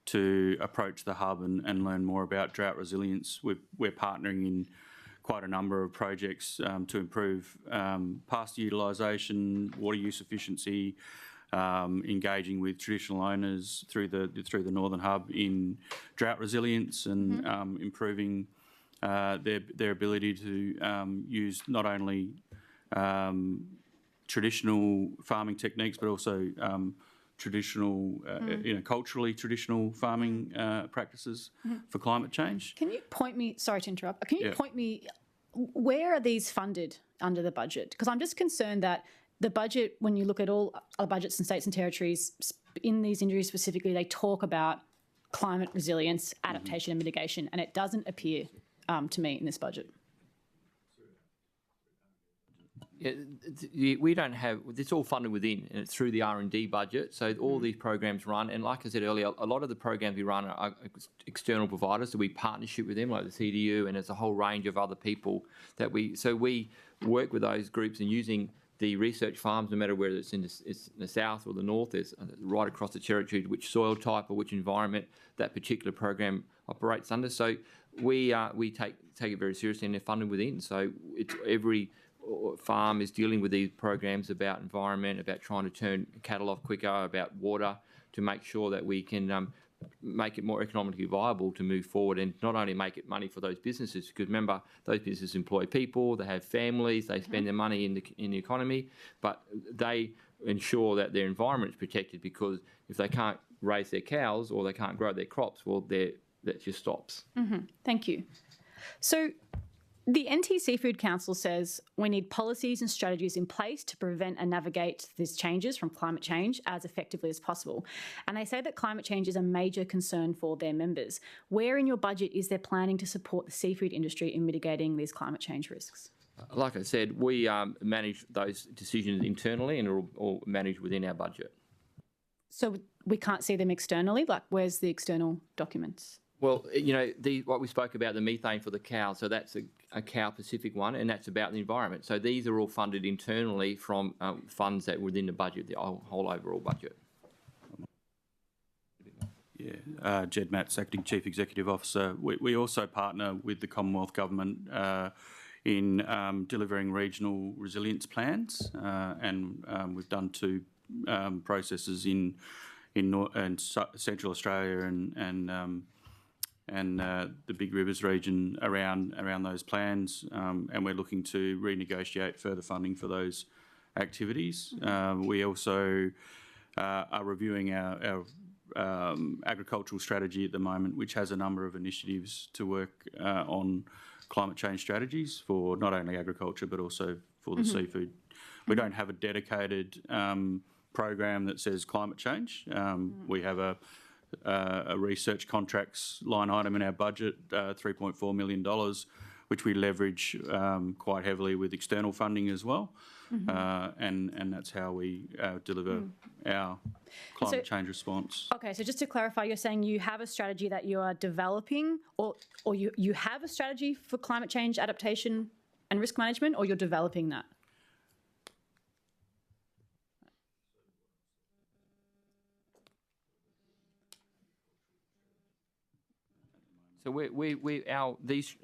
to approach the hub and learn more about drought resilience. We're partnering in quite a number of projects to improve pasture utilisation, water use efficiency, engaging with traditional owners through the Northern Hub in drought resilience and improving their ability to use not only traditional farming techniques but also traditional, culturally traditional farming practices for climate change. Can you point me, sorry to interrupt, can you point me, where are these funded under the budget? Because I'm just concerned that the budget, when you look at all other budgets in states and territories, in these injuries specifically, they talk about climate resilience, adaptation and mitigation, and it doesn't appear to me in this budget. Yeah, we don't have, it's all funded within, and it's through the R&D budget. So all these programs run, and like I said earlier, a lot of the programs we run are external providers, so we partnership with them, like the CDU, and there's a whole range of other people that we work with those groups and using the research farms, no matter whether it's in the south or the north, there's right across the territory, which soil type or which environment that particular program operates under. So we take it very seriously, and they're funded within. So it's every farm is dealing with these programs about environment, about trying to turn cattle off quicker, about water, to make sure that we can make it more economically viable to move forward, and not only make it money for those businesses, because remember, those businesses employ people, they have families, they spend their money in the economy, but they ensure that their environment is protected, because if they can't raise their cows or they can't grow their crops, well, that just stops. Thank you. So the NT Seafood Council says we need policies and strategies in place to prevent and navigate these changes from climate change as effectively as possible. And they say that climate change is a major concern for their members. Where in your budget is there planning to support the seafood industry in mitigating these climate change risks? Like I said, we manage those decisions internally and are all managed within our budget. So we can't see them externally? Like, where's the external documents? Well, what we spoke about, the methane for the cow, so that's a cow-specific one, and that's about the environment. So these are all funded internally from funds that were within the budget, the whole overall budget. Yeah, Jed Matz, Acting Chief Executive Officer. We also partner with the Commonwealth Government in delivering regional resilience plans, and we've done 2 processes in Central Australia and the Big Rivers region around those plans, and we're looking to renegotiate further funding for those activities. We also are reviewing our agricultural strategy at the moment, which has a number of initiatives to work on climate change strategies for not only agriculture but also for the seafood. We don't have a dedicated program that says climate change. We have a research contracts line item in our budget, $3.4 million, which we leverage quite heavily with external funding as well. And that's how we deliver our climate change response. Okay, so just to clarify, you're saying you have a strategy that you are developing, or you have a strategy for climate change adaptation and risk management, or you're developing that? So these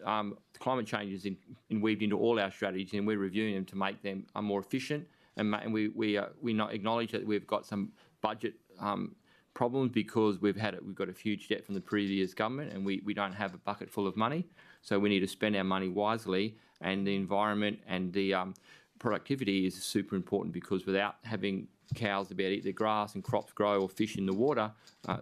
climate changes weaved into all our strategies, and we're reviewing them to make them more efficient. And we acknowledge that we've got some budget problems because we've got a huge debt from the previous government, and we don't have a bucket full of money. So we need to spend our money wisely, and the environment and the productivity is super important, because without having cows to be able to eat their grass and crops grow or fish in the water,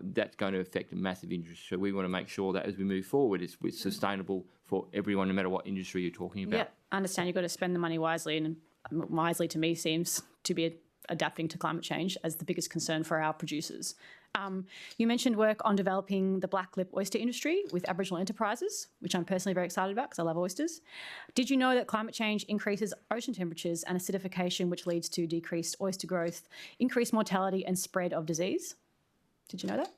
that's going to affect a massive industry. So we want to make sure that as we move forward, it's sustainable for everyone, no matter what industry you're talking about. Yeah, I understand you've got to spend the money wisely, and wisely to me seems to be adapting to climate change as the biggest concern for our producers. You mentioned work on developing the black lip oyster industry with Aboriginal enterprises, which I'm personally very excited about because I love oysters. Did you know that climate change increases ocean temperatures and acidification, which leads to decreased oyster growth, increased mortality and spread of disease? Did you know that?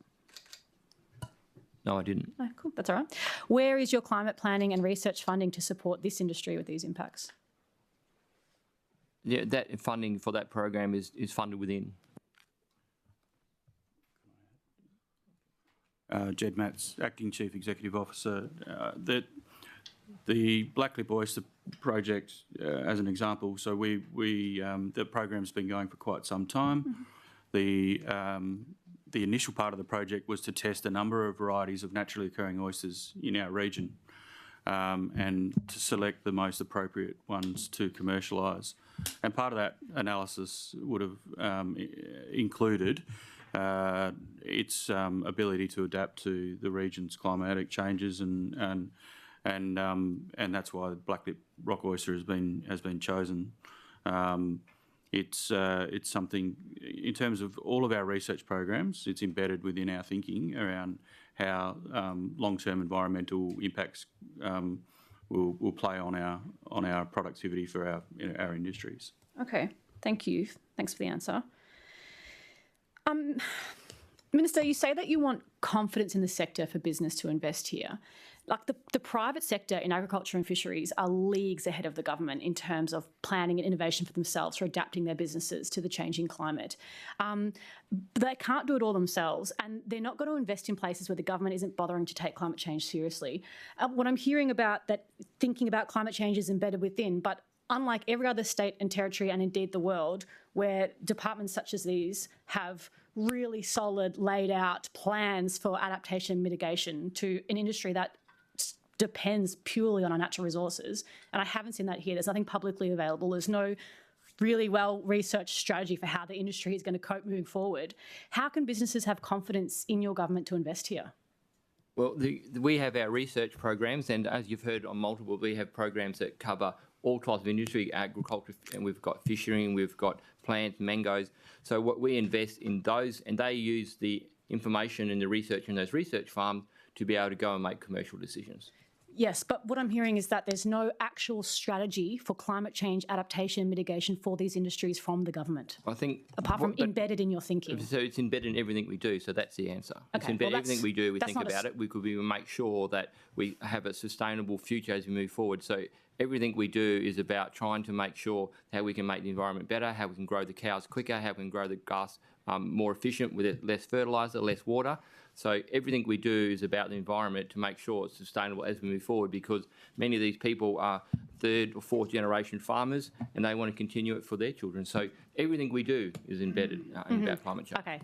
No, I didn't. Oh, cool, that's all right. Where is your climate planning and research funding to support this industry with these impacts? Yeah, that funding for that program is funded within. Jed Matz, Acting Chief Executive Officer. The Black Lip Oyster project, as an example, so the program's been going for quite some time. Mm-hmm. The initial part of the project was to test a number of varieties of naturally occurring oysters in our region, and to select the most appropriate ones to commercialise. And part of that analysis would have included its ability to adapt to the region's climatic changes, and that's why the black lip rock oyster has been chosen. It's something, in terms of all of our research programs, it's embedded within our thinking around how long-term environmental impacts will play on our productivity for our industries. Okay, thank you. Thanks for the answer. Minister, you say that you want confidence in the sector for business to invest here. Like the private sector in agriculture and fisheries are leagues ahead of the government in terms of planning and innovation for themselves, for adapting their businesses to the changing climate. They can't do it all themselves, and they're not going to invest in places where the government isn't bothering to take climate change seriously. What I'm hearing about, that thinking about climate change is embedded within, but unlike every other state and territory, and indeed the world, where departments such as these have really solid, laid out plans for adaptation and mitigation to an industry that depends purely on our natural resources. And I haven't seen that here. There's nothing publicly available. There's no really well-researched strategy for how the industry is going to cope moving forward. How can businesses have confidence in your government to invest here? Well, we have our research programs, and as you've heard on multiple, we have programs that cover all types of industry, agriculture, and we've got fishing, we've got plants, mangoes. So what we invest in those, and they use the information and the research in those research farms to be able to go and make commercial decisions. Yes, but what I'm hearing is that there's no actual strategy for climate change adaptation and mitigation for these industries from the government. I think, apart from embedded in your thinking. So it's embedded in everything we do. So that's the answer. Okay, it's embedded in everything we do. We think about it. We could make sure that we have a sustainable future as we move forward. So everything we do is about trying to make sure how we can make the environment better, how we can grow the cows quicker, how we can grow the grass more efficient with less fertiliser, less water. So everything we do is about the environment to make sure it's sustainable as we move forward, because many of these people are third or fourth generation farmers and they want to continue it for their children. So everything we do is embedded in about climate change. Okay.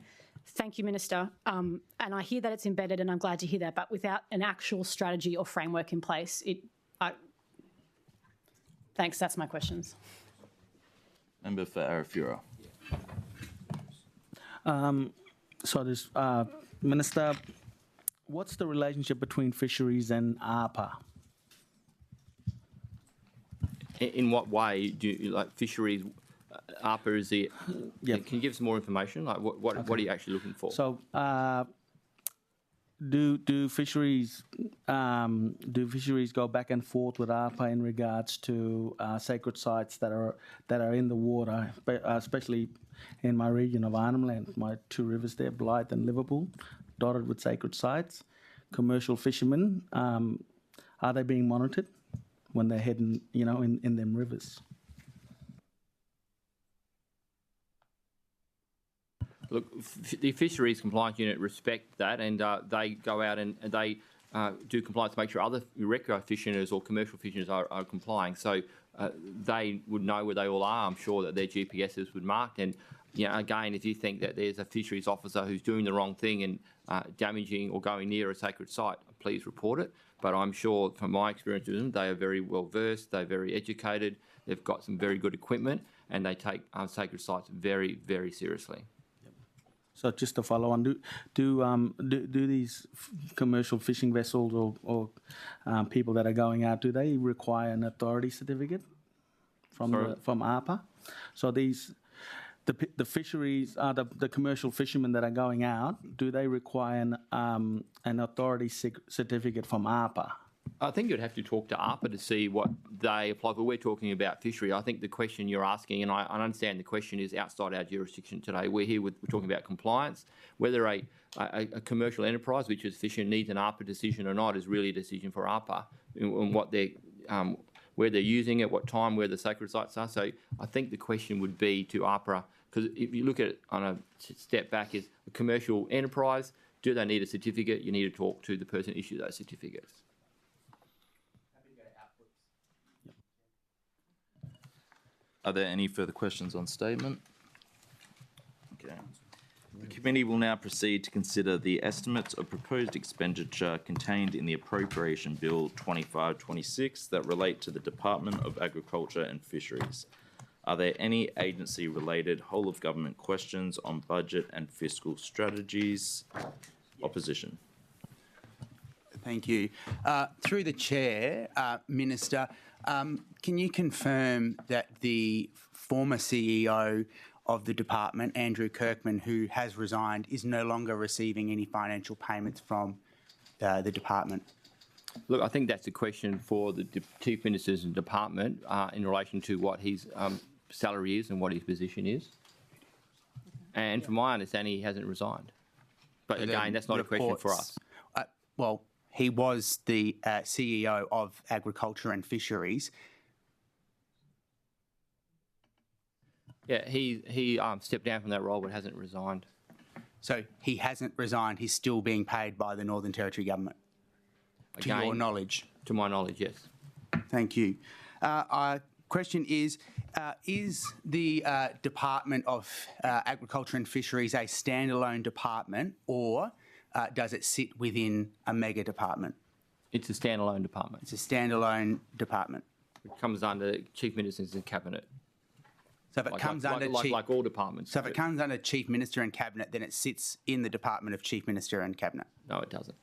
Thank you, Minister. And I hear that it's embedded, and I'm glad to hear that, but without an actual strategy or framework in place, thanks, that's my questions. Member for Arafura. So this, Minister, what's the relationship between fisheries and ARPA? In what way do you, like fisheries, ARPA is the... Yeah. Can you give us more information? Like what are you actually looking for? So do fisheries go back and forth with ARPA in regards to sacred sites that are in the water, especially in my region of Arnhem Land, my two rivers there, Blythe and Liverpool, dotted with sacred sites? Commercial fishermen, are they being monitored when they're heading, in them rivers? Look, the Fisheries Compliance Unit respect that, and they go out and they do compliance to make sure other recreational fishermen or commercial fishermen are complying. So they would know where they all are. I'm sure that their GPSs would mark, and again, if you think that there's a fisheries officer who's doing the wrong thing and damaging or going near a sacred site, please report it. But I'm sure from my experience with them, they are very well versed, they're very educated, they've got some very good equipment, and they take sacred sites very, very seriously. So just to follow on, do these commercial fishing vessels or people that are going out, do they require an authority certificate from ARPA? So the fisheries, the commercial fishermen that are going out, do they require an authority certificate from ARPA? I think you'd have to talk to ARPA to see what they apply for. We're talking about fishery. I think the question you're asking, and I understand the question is outside our jurisdiction today. We're talking about compliance. Whether a commercial enterprise, which is fishing, needs an ARPA decision or not is really a decision for ARPA and what where they're using it, what time, where the sacred sites are. So I think the question would be to ARPA, because if you look at it on a step back, is a commercial enterprise, do they need a certificate? You need to talk to the person who issues those certificates. Are there any further questions on statement? Okay. The committee will now proceed to consider the estimates of proposed expenditure contained in the Appropriation Bill 2526 that relate to the Department of Agriculture and Fisheries. Are there any agency-related whole-of-government questions on budget and fiscal strategies? Opposition. Thank you. Through the chair, Minister, can you confirm that the former CEO of the department, Andrew Kirkman, who has resigned, is no longer receiving any financial payments from the department? Look, I think that's a question for the Chief Minister's department in relation to what his salary is and what his position is. And from my understanding, he hasn't resigned. But again, that's not a question for us. Well, he was the CEO of Agriculture and Fisheries. Yeah, he stepped down from that role but hasn't resigned. So he hasn't resigned. He's still being paid by the Northern Territory Government, Again, to your knowledge? To my knowledge, yes. Thank you. Our question is the Department of Agriculture and Fisheries a standalone department, or does it sit within a mega department? It's a standalone department. It's a standalone department. It comes under Chief Ministers and Cabinet. So if it comes under like all departments. So if it comes under Chief Minister and Cabinet, then it sits in the Department of Chief Minister and Cabinet. No, it doesn't.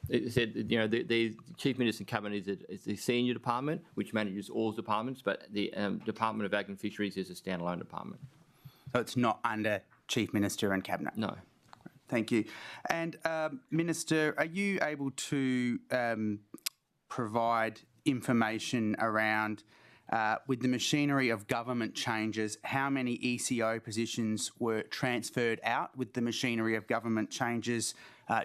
It said, the Chief Minister and Cabinet is the senior department, which manages all departments, but the Department of Ag and Fisheries is a standalone department. So it's not under Chief Minister and Cabinet? No. Thank you. And Minister, are you able to provide information around, with the machinery of government changes, how many ECO positions were transferred out with the machinery of government changes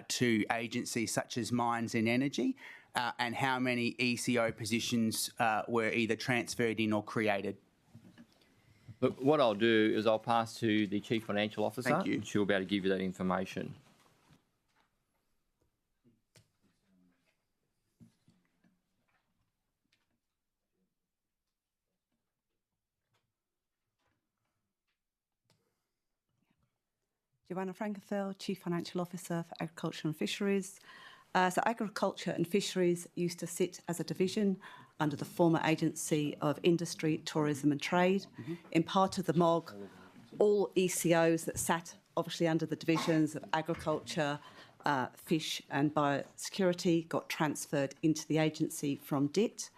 to agencies such as Mines and Energy, and how many ECO positions were either transferred in or created? Look, what I'll do is I'll pass to the Chief Financial Officer. Thank you. And she'll be able to give you that information. Joanna Frankenfeld, Chief Financial Officer for Agriculture and Fisheries. So Agriculture and Fisheries used to sit as a division under the former Agency of Industry, Tourism and Trade. In part of the MOG, all ECOs that sat obviously under the divisions of agriculture, fish and biosecurity got transferred into the agency from Dept.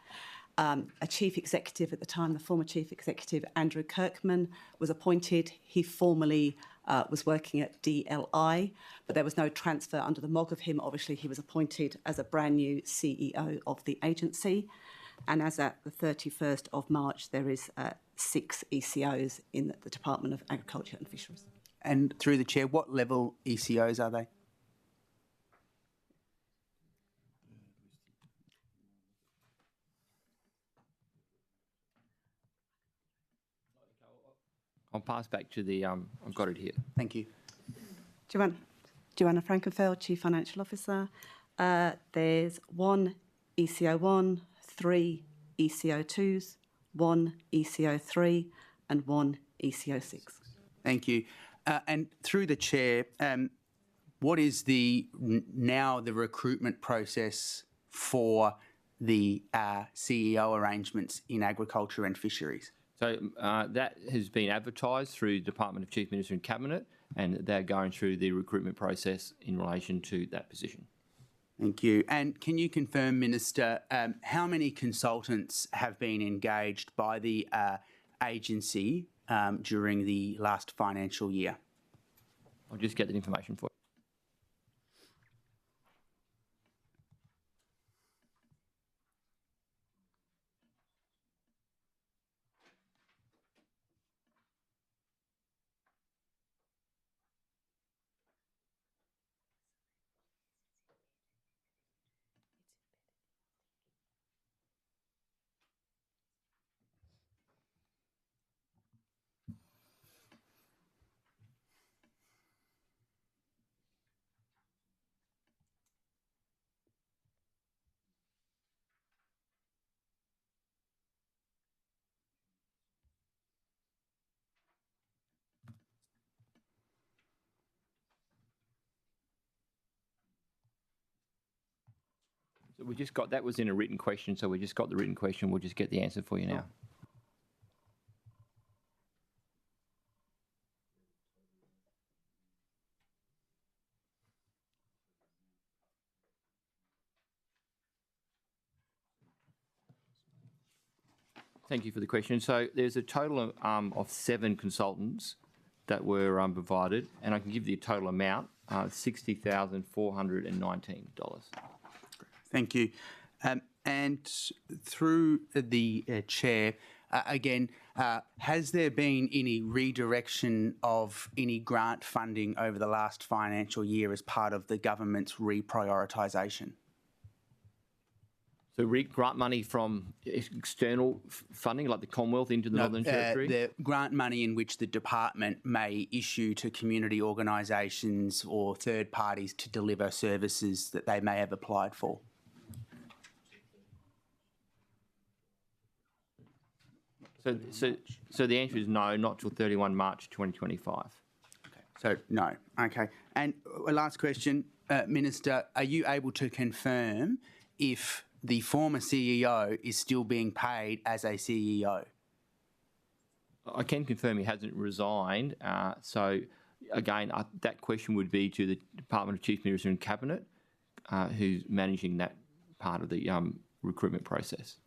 A chief executive at the time, the former chief executive, Andrew Kirkman, was appointed. He formerly was working at DLI, but there was no transfer under the MOG of him. Obviously, he was appointed as a brand new CEO of the agency. And as at the 31st of March, there is 6 ECOs in the Department of Agriculture and Fisheries. And through the chair, what level ECOs are they? I'll pass back to the, I've got it here. Thank you. Joanna Frankenfeld, Chief Financial Officer. There's 1 ECO1, 3 ECO2s, 1 ECO3 and 1 ECO6. Thank you. And through the chair, what is now the recruitment process for the CEO arrangements in agriculture and fisheries? So that has been advertised through the Department of Chief Minister and Cabinet, and they're going through the recruitment process in relation to that position. Thank you. And can you confirm, Minister, how many consultants have been engaged by the agency during the last financial year? I'll just get that information for you. So we just got, that was in a written question, so we just got the written question. We'll just get the answer for you now. Thank you for the question. So there's a total of 7 consultants that were provided, and I can give you the total amount, $60,419. Thank you. And through the chair, again, has there been any redirection of any grant funding over the last financial year as part of the government's reprioritisation? So grant money from external funding, like the Commonwealth, into the Northern Territory? The grant money in which the department may issue to community organisations or third parties to deliver services that they may have applied for. So the answer is no, not till 31 March 2025. Okay. So no. Okay. And a last question, Minister, are you able to confirm if the former CEO is still being paid as a CEO? I can confirm he hasn't resigned. So again, that question would be to the Department of Chief Minister and Cabinet, who's managing that part of the recruitment process.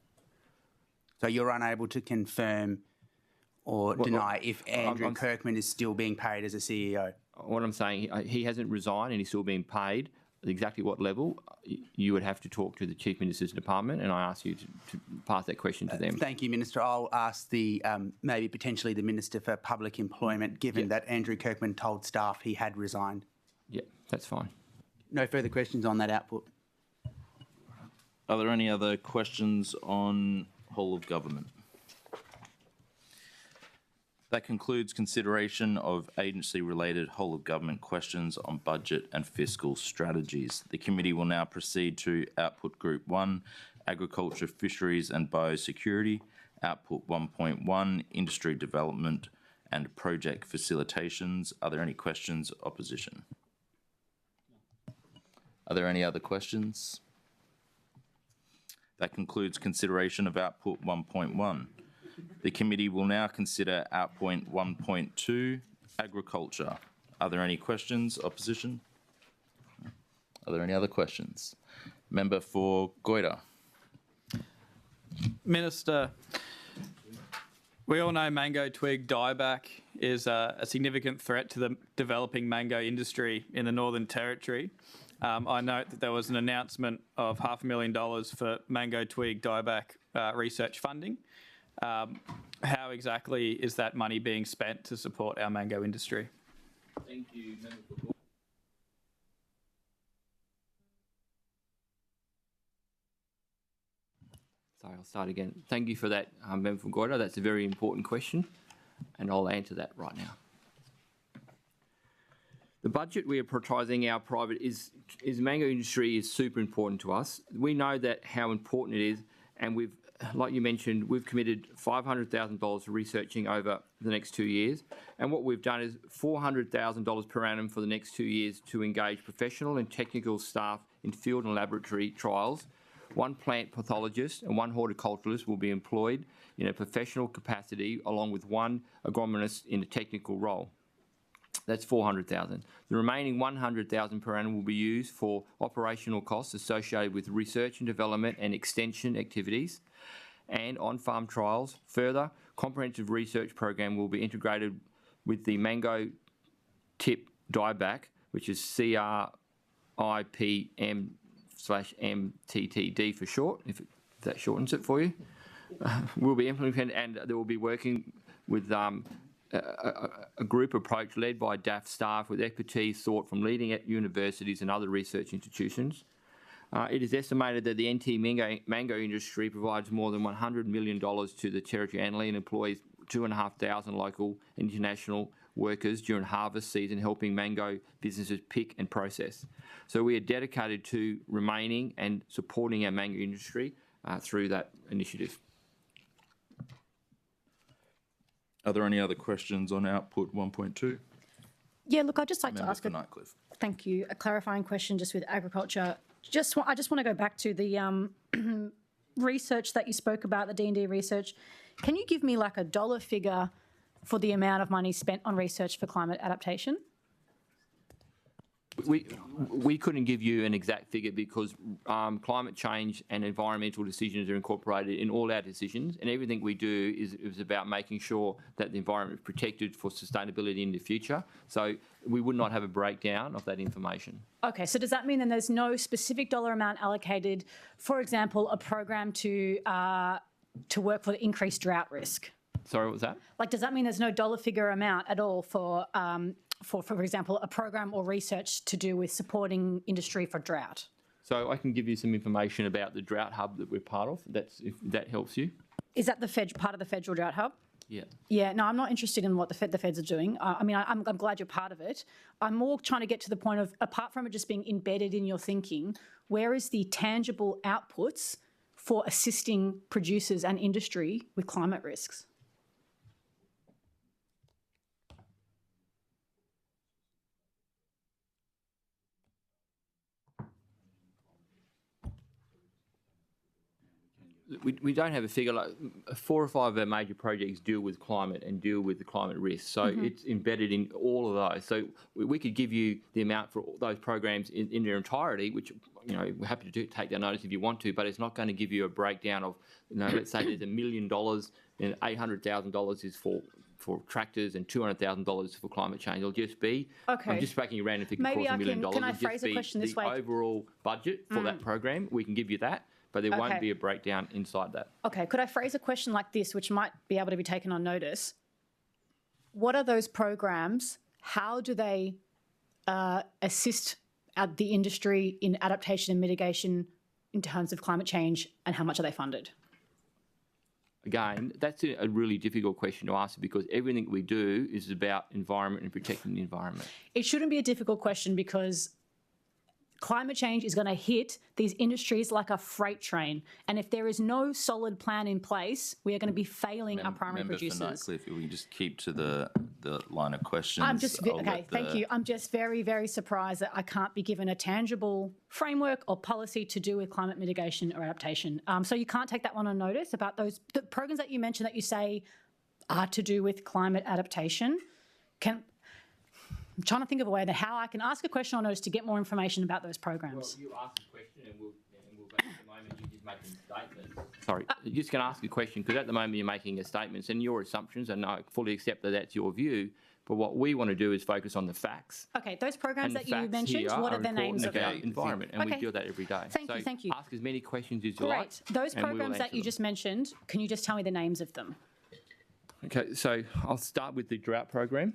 So you're unable to confirm or deny if Andrew Kirkman is still being paid as a CEO? What I'm saying, he hasn't resigned and he's still being paid. Exactly what level, you would have to talk to the Chief Minister's Department, and I ask you to pass that question to them. Thank you, Minister. I'll ask the maybe potentially the Minister for Public Employment, given that Andrew Kirkman told staff he had resigned. Yeah, that's fine. No further questions on that output. Are there any other questions on whole of government? That concludes consideration of agency-related whole-of-government questions on budget and fiscal strategies. The committee will now proceed to Output Group 1, Agriculture, Fisheries and Biosecurity, Output 1.1, Industry Development and Project Facilitations. Are there any questions? Opposition? Are there any other questions? That concludes consideration of Output 1.1. The committee will now consider Output 1.2, Agriculture. Are there any questions? Opposition? Are there any other questions? Member for 𝙍𝙬𝙍𝙎. Minister, we all know mango twig dieback is a significant threat to the developing mango industry in the Northern Territory. I note that there was an announcement of $500,000 for mango twig dieback research funding. How exactly is that money being spent to support our mango industry? Thank you, Member for 𝙍𝙬𝙍𝙎. Sorry, I'll start again. Thank you for that, Member for 𝙍𝙬𝙍𝙎. That's a very important question, and I'll answer that right now. The budget we are prioritising our private mango industry is super important to us. We know that how important it is, and we've like you mentioned, we've committed $500,000 to researching over the next 2 years. And what we've done is $400,000 per annum for the next 2 years to engage professional and technical staff in field and laboratory trials. One plant pathologist and one horticulturalist will be employed in a professional capacity, along with one agronomist in a technical role. That's $400,000. The remaining $100,000 per annum will be used for operational costs associated with research and development and extension activities and on-farm trials. Further, comprehensive research program will be integrated with the mango tip dieback, which is CRIPM/MTTD for short, if that shortens it for you. Will be implemented, and they will be working with a group approach led by Dept staff with expertise sought from leading at universities and other research institutions. It is estimated that the NT mango industry provides more than $100 million to the territory annually and employs 2,500 local and international workers during harvest season, helping mango businesses pick and process. So we are dedicated to remaining and supporting our mango industry through that initiative. Are there any other questions on output 1.2? Yeah, look, I'd just like to Member ask for Nightcliff. Thank you. A clarifying question just with agriculture. I just want to go back to the research that you spoke about, the D&D research. Can you give me like a dollar figure for the amount of money spent on research for climate adaptation? We couldn't give you an exact figure because climate change and environmental decisions are incorporated in all our decisions, and everything we do is about making sure that the environment is protected for sustainability in the future. So we would not have a breakdown of that information. Okay, so does that mean then there's no specific dollar amount allocated, for example, a program to work for the increased drought risk? Sorry, what was that? Like, does that mean there's no dollar figure amount at all for example, a program or research to do with supporting industry for drought? So I can give you some information about the drought hub that we're part of. If that helps you. Is that part of the federal drought hub? Yeah. Yeah. No, I'm not interested in what the feds are doing. I'm glad you're part of it. I'm more trying to get to the point of, apart from it just being embedded in your thinking, where is the tangible outputs for assisting producers and industry with climate risks? We don't have a figure. Like 4 or 5 of our major projects deal with climate and deal with the climate risk. So it's embedded in all of those. So we could give you the amount for all those programs in their entirety, which, you know, we're happy to take that notice if you want to, but it's not going to give you a breakdown of, you know, let's say there's $1 million and $800,000 is for tractors and $200,000 for climate change. It'll just be, okay. I'm just making a random figure, Maybe $250 million. can I phrase a question this way? The overall budget for that program, we can give you that. But there won't be a breakdown inside that. Okay, could I phrase a question like this, which might be able to be taken on notice? What are those programs? How do they assist the industry in adaptation and mitigation in terms of climate change, and how much are they funded? Again, that's a really difficult question to answer because everything we do is about environment and protecting the environment. It shouldn't be a difficult question because climate change is going to hit these industries like a freight train. And if there is no solid plan in place, we are going to be failing our primary producers. For Nightcliff, if we can just keep to the line of questions. Thank you. I'm just very, very surprised that I can't be given a tangible framework or policy to do with climate mitigation or adaptation. So you can't take that one on notice about the programs that you mentioned that you say are to do with climate adaptation. I'm trying to think of a way that how I can ask a question on notice to get more information about those programs. Well, you ask a question and we'll at the moment you're just making statements. Sorry, you're just going to ask a question because at the moment you're making statements and your assumptions, and I fully accept that that's your view, but what we want to do is focus on the facts. Okay, those programs that you mentioned, what are the names of them? Environment, and we do that every day. Thank you. Ask as many questions as you like. Great. Those programs that you just mentioned, can you just tell me the names of them? Okay, so I'll start with the drought program.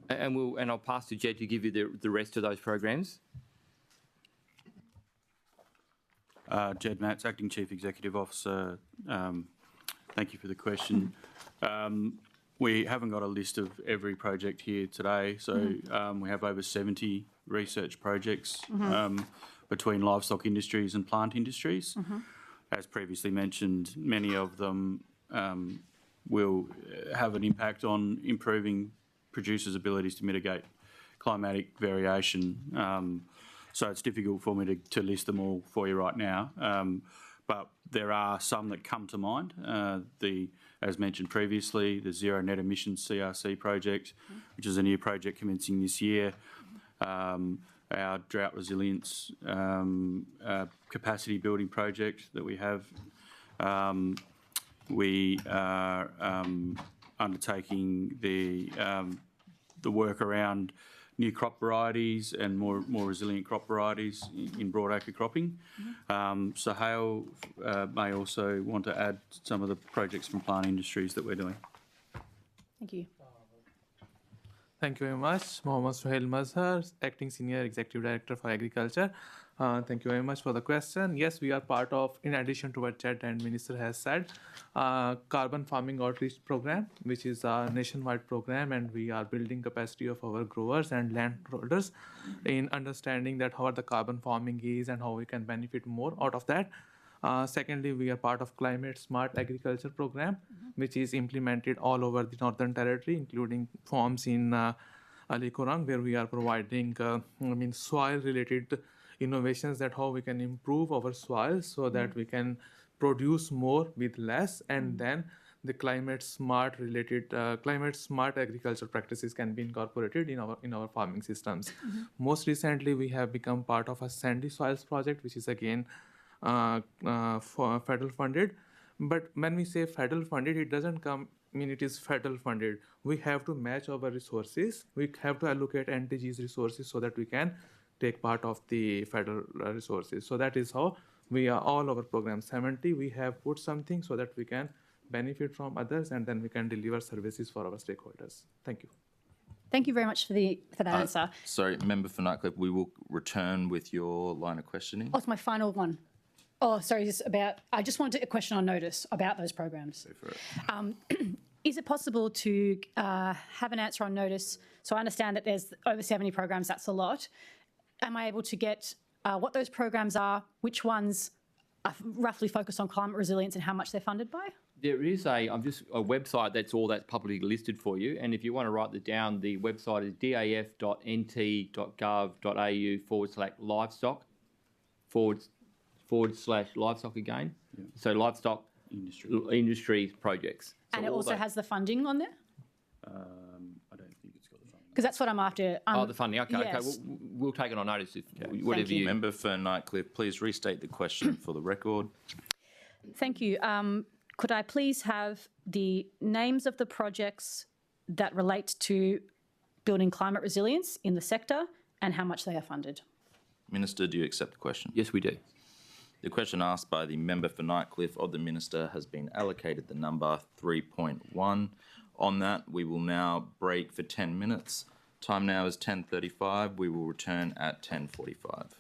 And I'll pass to Jed to give you the rest of those programs. Jed Matz, Acting Chief Executive Officer. Thank you for the question. We haven't got a list of every project here today, so we have over 70 research projects. But between livestock industries and plant industries. As previously mentioned, many of them will have an impact on improving producers' abilities to mitigate climatic variation. So it's difficult for me to list them all for you right now. But there are some that come to mind. As mentioned previously, the Zero Net Emissions CRC project, which is a new project commencing this year. Our drought resilience capacity building project that we have. We are undertaking the work around new crop varieties and more resilient crop varieties in broadacre cropping. So Howe may also want to add some of the projects from plant industries that we're doing. Thank you. Thank you very much. Mohammad Sohail Mazhar, Acting Senior Executive Director for Agriculture. Thank you very much for the question. Yes, we are part of, in addition to what Chad and Minister has said, Carbon Farming Outreach Program, which is a nationwide program, and we are building capacity of our growers and landholders in understanding that how the carbon farming is and how we can benefit more out of that. Secondly, we are part of Climate Smart Agriculture Program, which is implemented all over the Northern Territory, including farms in Ali Korang, where we are providing soil-related innovations that how we can improve our soil so that we can produce more with less, and then the climate smart agriculture practices can be incorporated in our farming systems. Most recently, we have become part of a sandy soils project, which is again for federal funded. But when we say federal funded, it doesn't it is federal funded. We have to match our resources. We have to allocate NTG's resources so that we can take part of the federal resources. So that is how we are all our programs 70. We have put something so that we can benefit from others, and then we can deliver services for our stakeholders. Thank you. Thank you very much for that answer. Sorry, Member for Nightcliff, we will return with your line of questioning. Oh, it's my final one. Oh, sorry, I just wanted a question on notice about those programs. Go for it. Is it possible to have an answer on notice? So I understand that there's over 70 programs, that's a lot. Am I able to get what those programs are, which ones are roughly focused on climate resilience and how much they're funded by? There is a website that's publicly listed for you, and if you want to write that down, the website is daf.nt.gov.au/livestock again. Yeah. So livestock industry projects. So and it also has the funding on there? I don't think it's got the funding. Because that's what I'm after. The funding. Okay, yes. okay. We'll take it on notice. Whatever you. Member for Nightcliff, please restate the question for the record. Thank you. Could I please have the names of the projects that relate to building climate resilience in the sector and how much they are funded? Minister, do you accept the question? Yes, we do. The question asked by the member for Nightcliff of the Minister has been allocated the number 3.1. On that, we will now break for 10 minutes. Time now is 10:35. We will return at 10:45.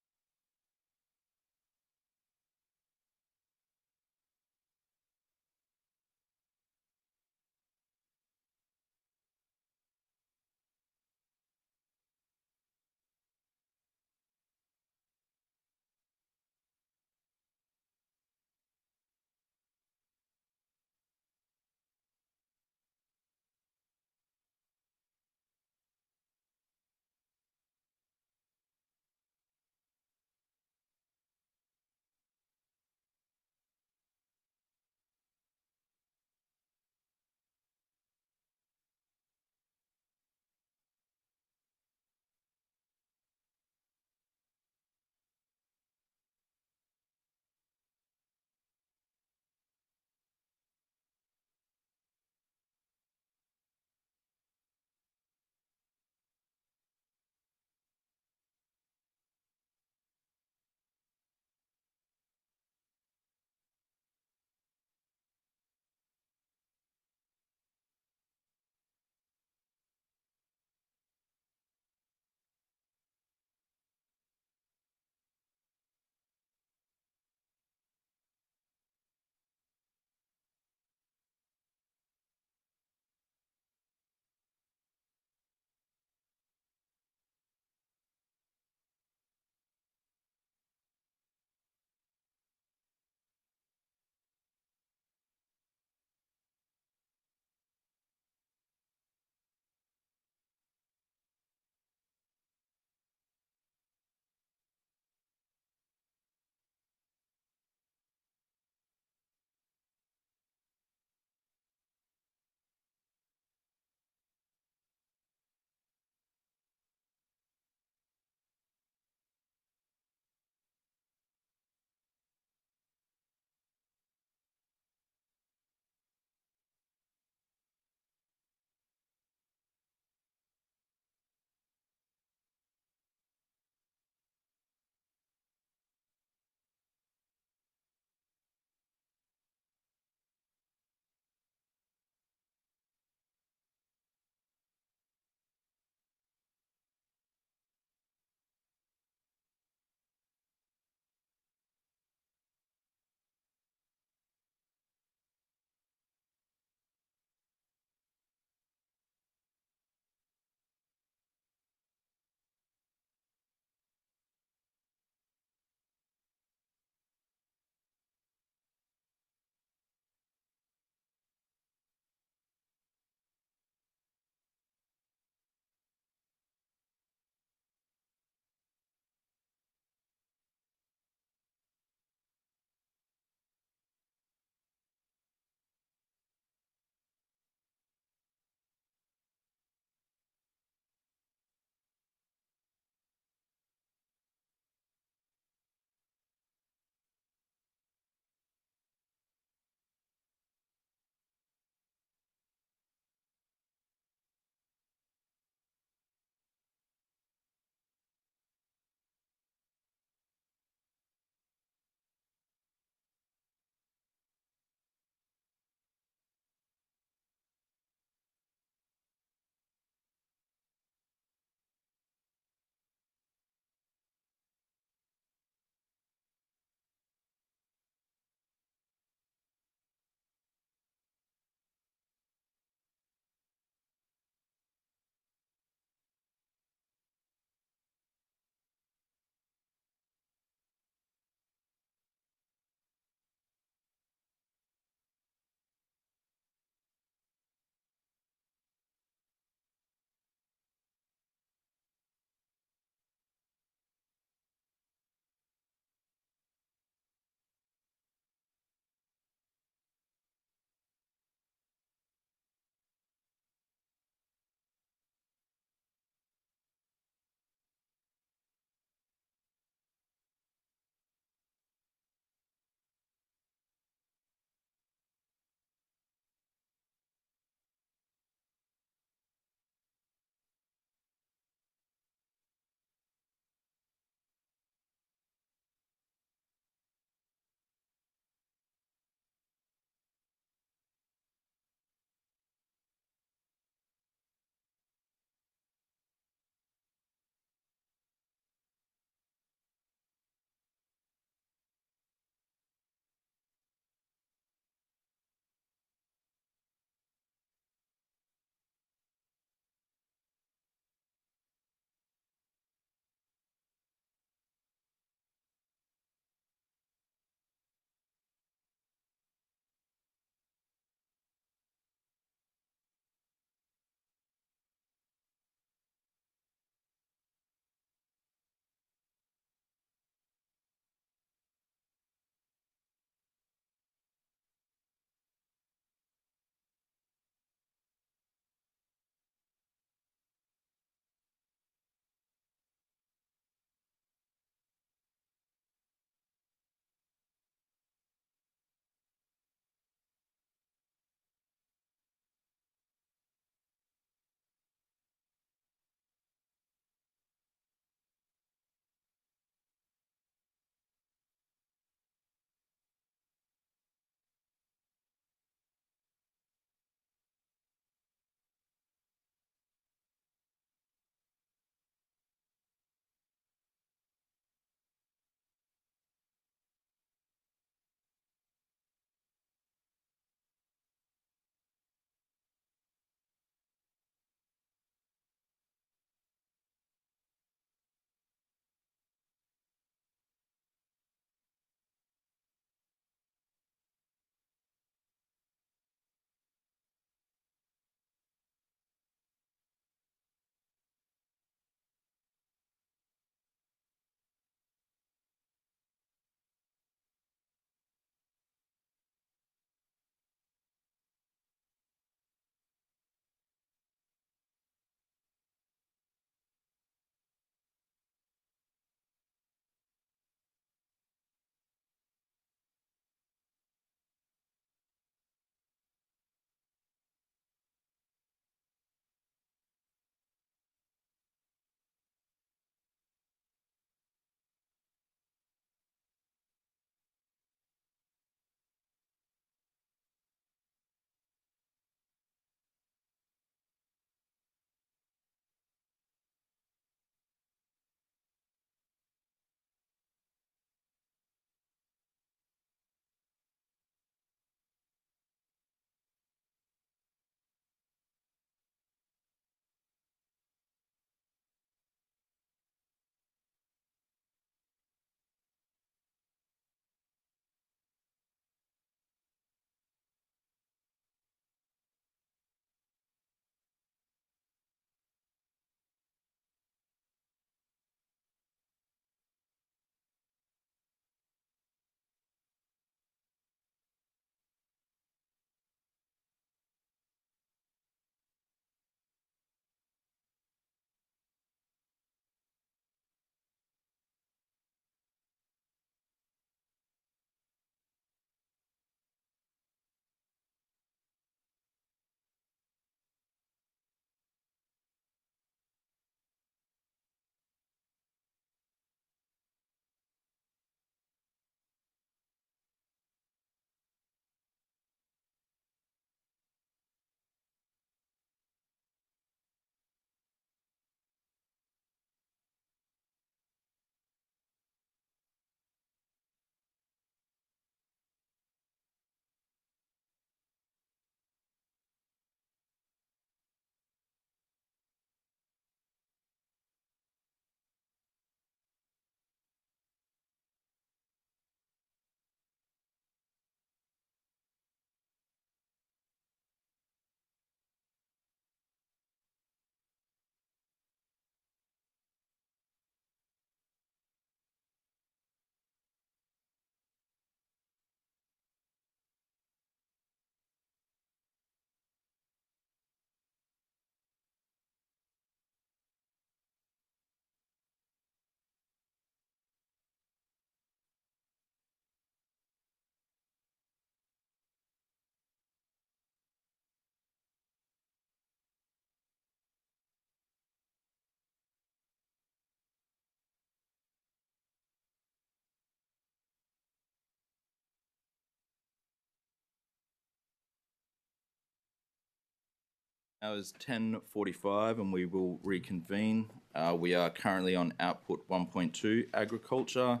Now is 10:45 and we will reconvene. We are currently on output 1.2 agriculture.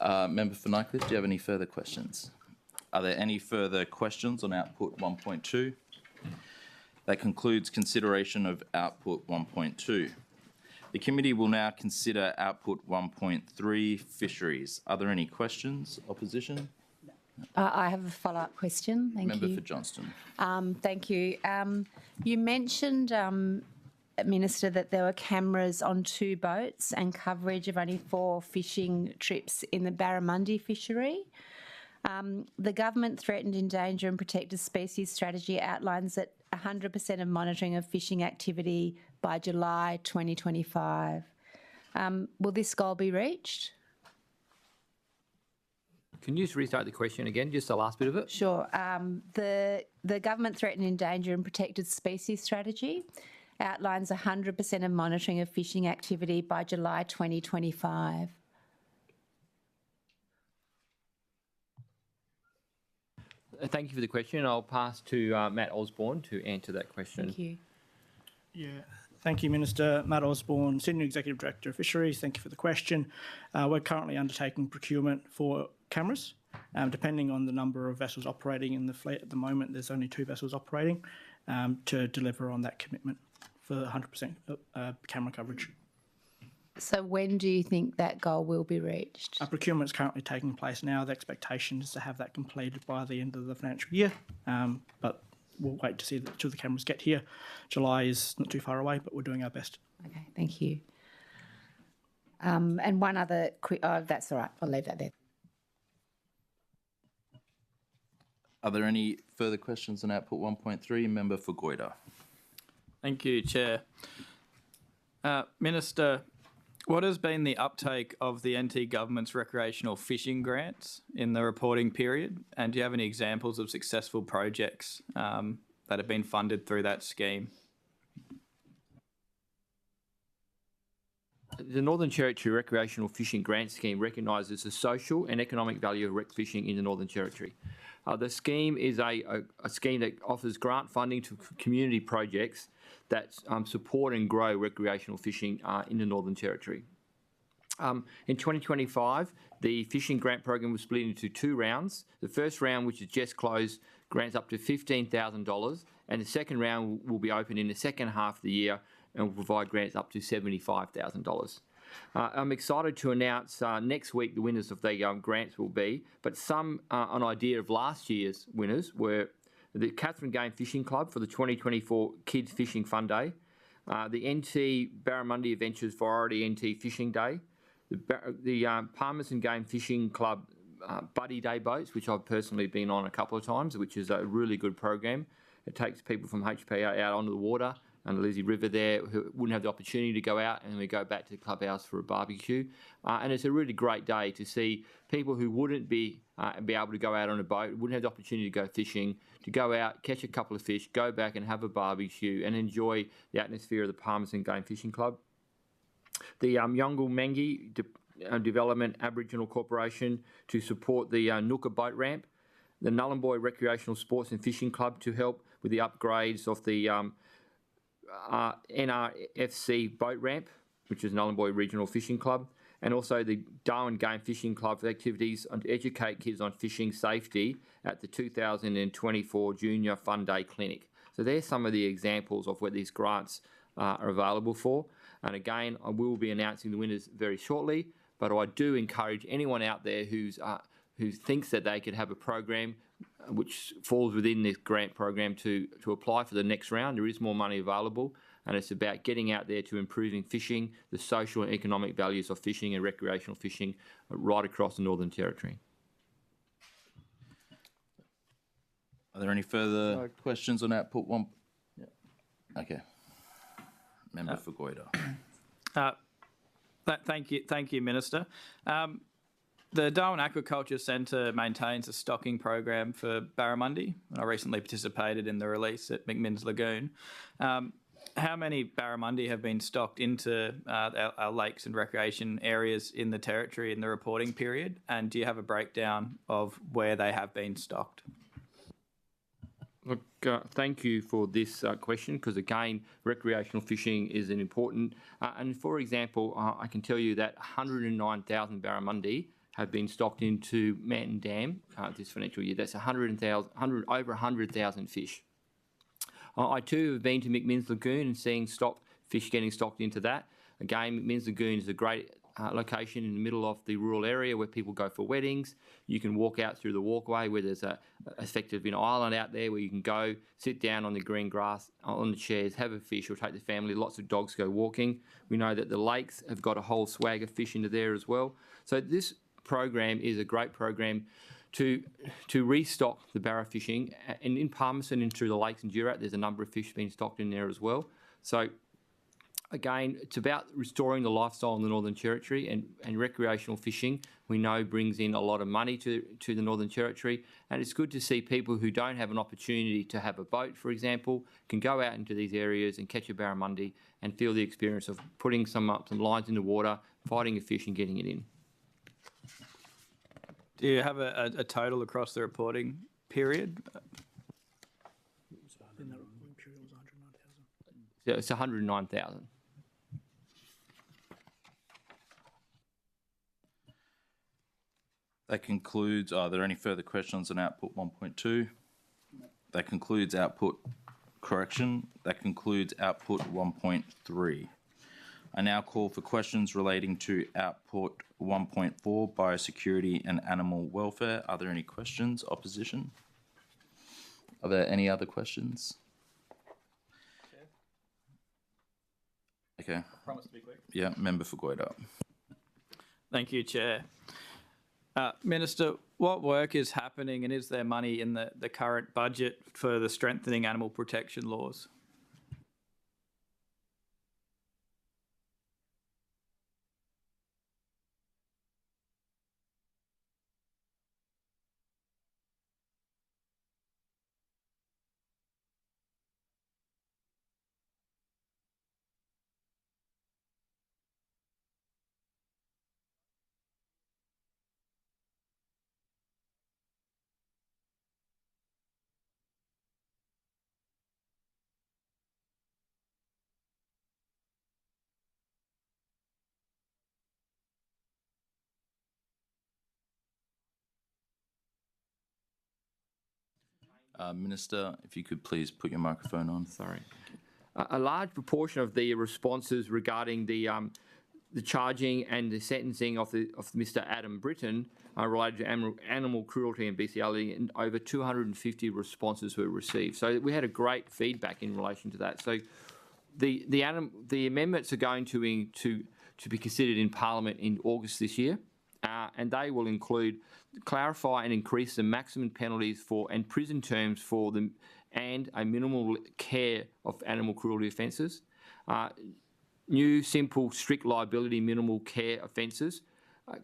Member for Nycliffe, do you have any further questions? Are there any further questions on output 1.2? That concludes consideration of output 1.2. The committee will now consider output 1.3 fisheries. Are there any questions? Opposition? I have a follow-up question. Thank Member you. for Johnston. Thank you. You mentioned, Minister, that there were cameras on 2 boats and coverage of only 4 fishing trips in the barramundi fishery. The government threatened, endanger and protected species strategy outlines that 100% of monitoring of fishing activity by July 2025. Will this goal be reached? Can you just restart the question again, just the last bit of it? Sure. The government threatened, endanger and protected species strategy outlines 100% of monitoring of fishing activity by July 2025. Thank you for the question. I'll pass to Matt Osborne to answer that question. Thank you. Yeah, thank you, Minister. Matt Osborne, Senior Executive Director of Fisheries. Thank you for the question. We're currently undertaking procurement for cameras. Depending on the number of vessels operating in the fleet at the moment, there's only 2 vessels operating to deliver on that commitment for 100% camera coverage. So when do you think that goal will be reached? Our procurement is currently taking place now. The expectation is to have that completed by the end of the financial year, but we'll wait to see till the cameras get here. July is not too far away, but we're doing our best. Okay, thank you. And one other quick, that's all right, I'll leave that there. Are there any further questions on output 1.3? Member for 𝙍𝙬𝙑𝙬. Thank you, Chair. Minister, what has been the uptake of the NT Government's recreational fishing grants in the reporting period? And do you have any examples of successful projects that have been funded through that scheme? The Northern Territory Recreational Fishing Grant Scheme recognises the social and economic value of rec fishing in the Northern Territory. The scheme is a scheme that offers grant funding to community projects that support and grow recreational fishing in the Northern Territory. In 2025, the fishing grant program was split into 2 rounds. The first round, which is just closed, grants up to $15,000, and the second round will be open in the second half of the year and will provide grants up to $75,000. I'm excited to announce next week the winners of the grants will be, but an idea of last year's winners were the Catherine Game Fishing Club for the 2024 Kids Fishing Fun Day, the NT Barramundi Adventures Variety NT Fishing Day, the Palmerston Game Fishing Club Buddy Day boats, which I've personally been on a couple of times, which is a really good program. It takes people from HPA out onto the water and the Lizzie River there who wouldn't have the opportunity to go out, and we go back to the clubhouse for a barbecue. And it's a really great day to see people who wouldn't be able to go out on a boat, wouldn't have the opportunity to go fishing, to go out, catch a couple of fish, go back and have a barbecue and enjoy the atmosphere of the Palmerston Game Fishing Club. The Yongle Mengi Development Aboriginal Corporation to support the Nooka Boat Ramp, the Nullarbor Recreational Sports and Fishing Club to help with the upgrades of the NRFC Boat Ramp, which is Nullarbor Regional Fishing Club, and also the Darwin Game Fishing Club for activities to educate kids on fishing safety at the 2024 Junior Fun Day Clinic. So there's some of the examples of where these grants are available for. And again, I will be announcing the winners very shortly, but I do encourage anyone out there who thinks that they could have a program which falls within this grant program to apply for the next round. There is more money available, and it's about getting out there to improving fishing, the social and economic values of fishing and recreational fishing right across the Northern Territory. Are there any further questions on output 1? Yeah. Okay. Member for 𝙍𝙬𝙑𝙬. Thank you, Minister. The Darwin Aquaculture Centre maintains a stocking program for barramundi. I recently participated in the release at McMinn's Lagoon. How many barramundi have been stocked into our lakes and recreation areas in the Territory in the reporting period? And do you have a breakdown of where they have been stocked? Look, thank you for this question because, again, recreational fishing is an important... and, for example, I can tell you that 109,000 barramundi have been stocked into Manton Dam this financial year. That's over 100,000 fish. I, too, have been to McMinn's Lagoon and seen fish getting stocked into that. Again, McMinn's Lagoon is a great location in the middle of the rural area where people go for weddings. You can walk out through the walkway where there's effectively an island out there where you can go, sit down on the green grass, on the chairs, have a fish or take the family. Lots of dogs go walking. We know that the lakes have got a whole swag of fish into there as well. So this program is a great program to restock the barra fishing. And in Palmerston and through the lakes in Gerard, there's a number of fish being stocked in there as well. So again, it's about restoring the lifestyle in the Northern Territory, and recreational fishing, we know, brings in a lot of money to the Northern Territory, and it's good to see people who don't have an opportunity to have a boat, for example, can go out into these areas and catch a barramundi and feel the experience of putting some lines in the water, fighting a fish and getting it in. Do you have a total across the reporting period? In the reporting period, it was 109,000. So it's 109,000. That concludes, are there any further questions on output 1.2? That concludes output correction. That concludes output 1.3. I now call for questions relating to output 1.4, biosecurity and animal welfare. Are there any questions? Opposition? Are there any other questions? Okay. Promise to be quick. Yeah, member for 𝙍𝙬𝙑𝙬. Thank you, Chair. Minister, what work is happening and is there money in the current budget for the strengthening animal protection laws? Minister, if you could please put your microphone on. Sorry. A large proportion of the responses regarding the charging and the sentencing of Mr. Adam Britton are related to animal cruelty and bestiality, and over 250 responses were received. So we had a great feedback in relation to that. So the amendments are going to be considered in Parliament in August this year, and they will include clarify and increase the maximum penalties and prison terms for them and a minimal care of animal cruelty offences. New, simple, strict liability, minimal care offences.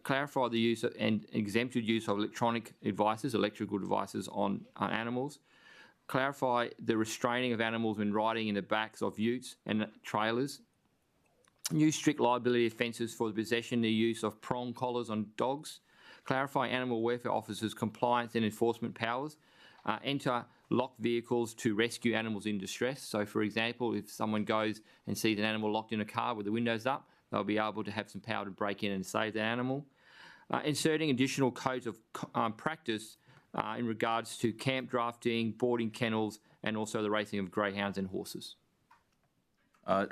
Clarify the use and exempted use of electrical devices on animals. Clarify the restraining of animals when riding in the backs of utes and trailers. New strict liability offences for the possession and the use of prong collars on dogs. Clarify animal welfare officers' compliance and enforcement powers. Enter locked vehicles to rescue animals in distress. So, for example, if someone goes and sees an animal locked in a car with the windows up, they'll be able to have some power to break in and save the animal. Inserting additional codes of practice in regards to camp drafting, boarding kennels, and also the racing of greyhounds and horses.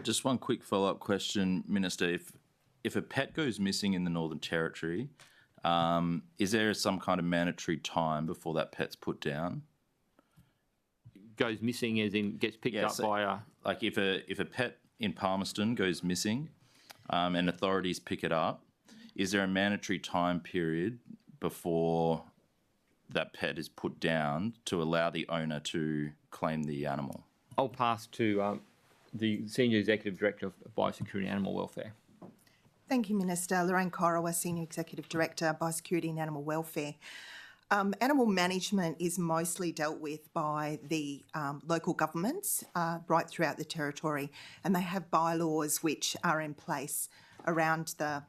Just one quick follow-up question, Minister. If a pet goes missing in the Northern Territory, is there some kind of mandatory time before that pet's put down? Goes missing as in gets picked up by a... Like if a pet in Palmerston goes missing and authorities pick it up, is there a mandatory time period before that pet is put down to allow the owner to claim the animal? I'll pass to the Senior Executive Director of Biosecurity and Animal Welfare. Thank you, Minister. Lorraine Corowa, Senior Executive Director, Biosecurity and Animal Welfare. Animal management is mostly dealt with by the local governments right throughout the territory, and they have bylaws which are in place around the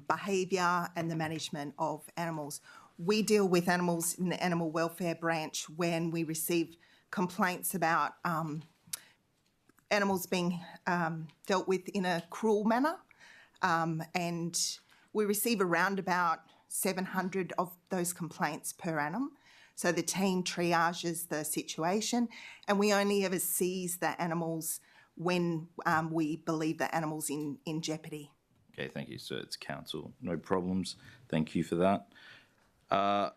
behaviour and the management of animals. We deal with animals in the animal welfare branch when we receive complaints about animals being dealt with in a cruel manner, and we receive around about 700 of those complaints per annum. So the team triages the situation, and we only ever seize the animals when we believe the animal's in jeopardy. Okay, thank you. So it's council. No problems. Thank you for that. Are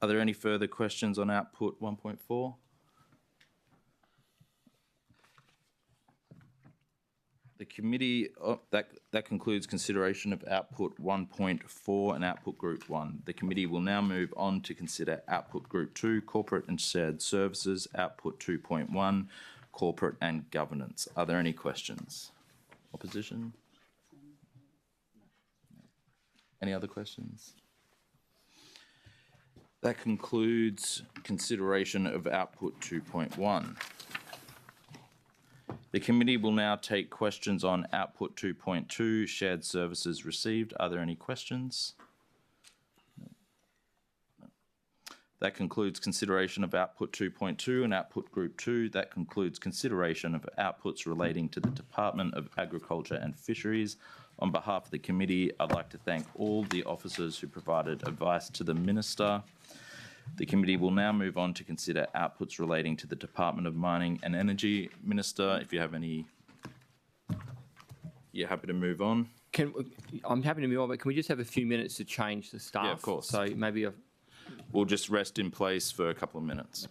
there any further questions on output 1.4? The committee, that concludes consideration of output 1.4 and output group 1. The committee will now move on to consider output group 2, corporate and shared services, output 2.1, corporate and governance. Are there any questions? Opposition? Any other questions? That concludes consideration of output 2.1. The committee will now take questions on output 2.2, shared services received. Are there any questions? No. That concludes consideration of output 2.2 and output group 2. That concludes consideration of outputs relating to the Department of Agriculture and Fisheries. On behalf of the committee, I'd like to thank all the officers who provided advice to the Minister. The committee will now move on to consider outputs relating to the Department of Mining and Energy. Minister, if you have any, you're happy to move on? I'm happy to move on, but can we just have a few minutes to change the staff? Yeah, of course. So maybe we'll just rest in place for a couple of minutes.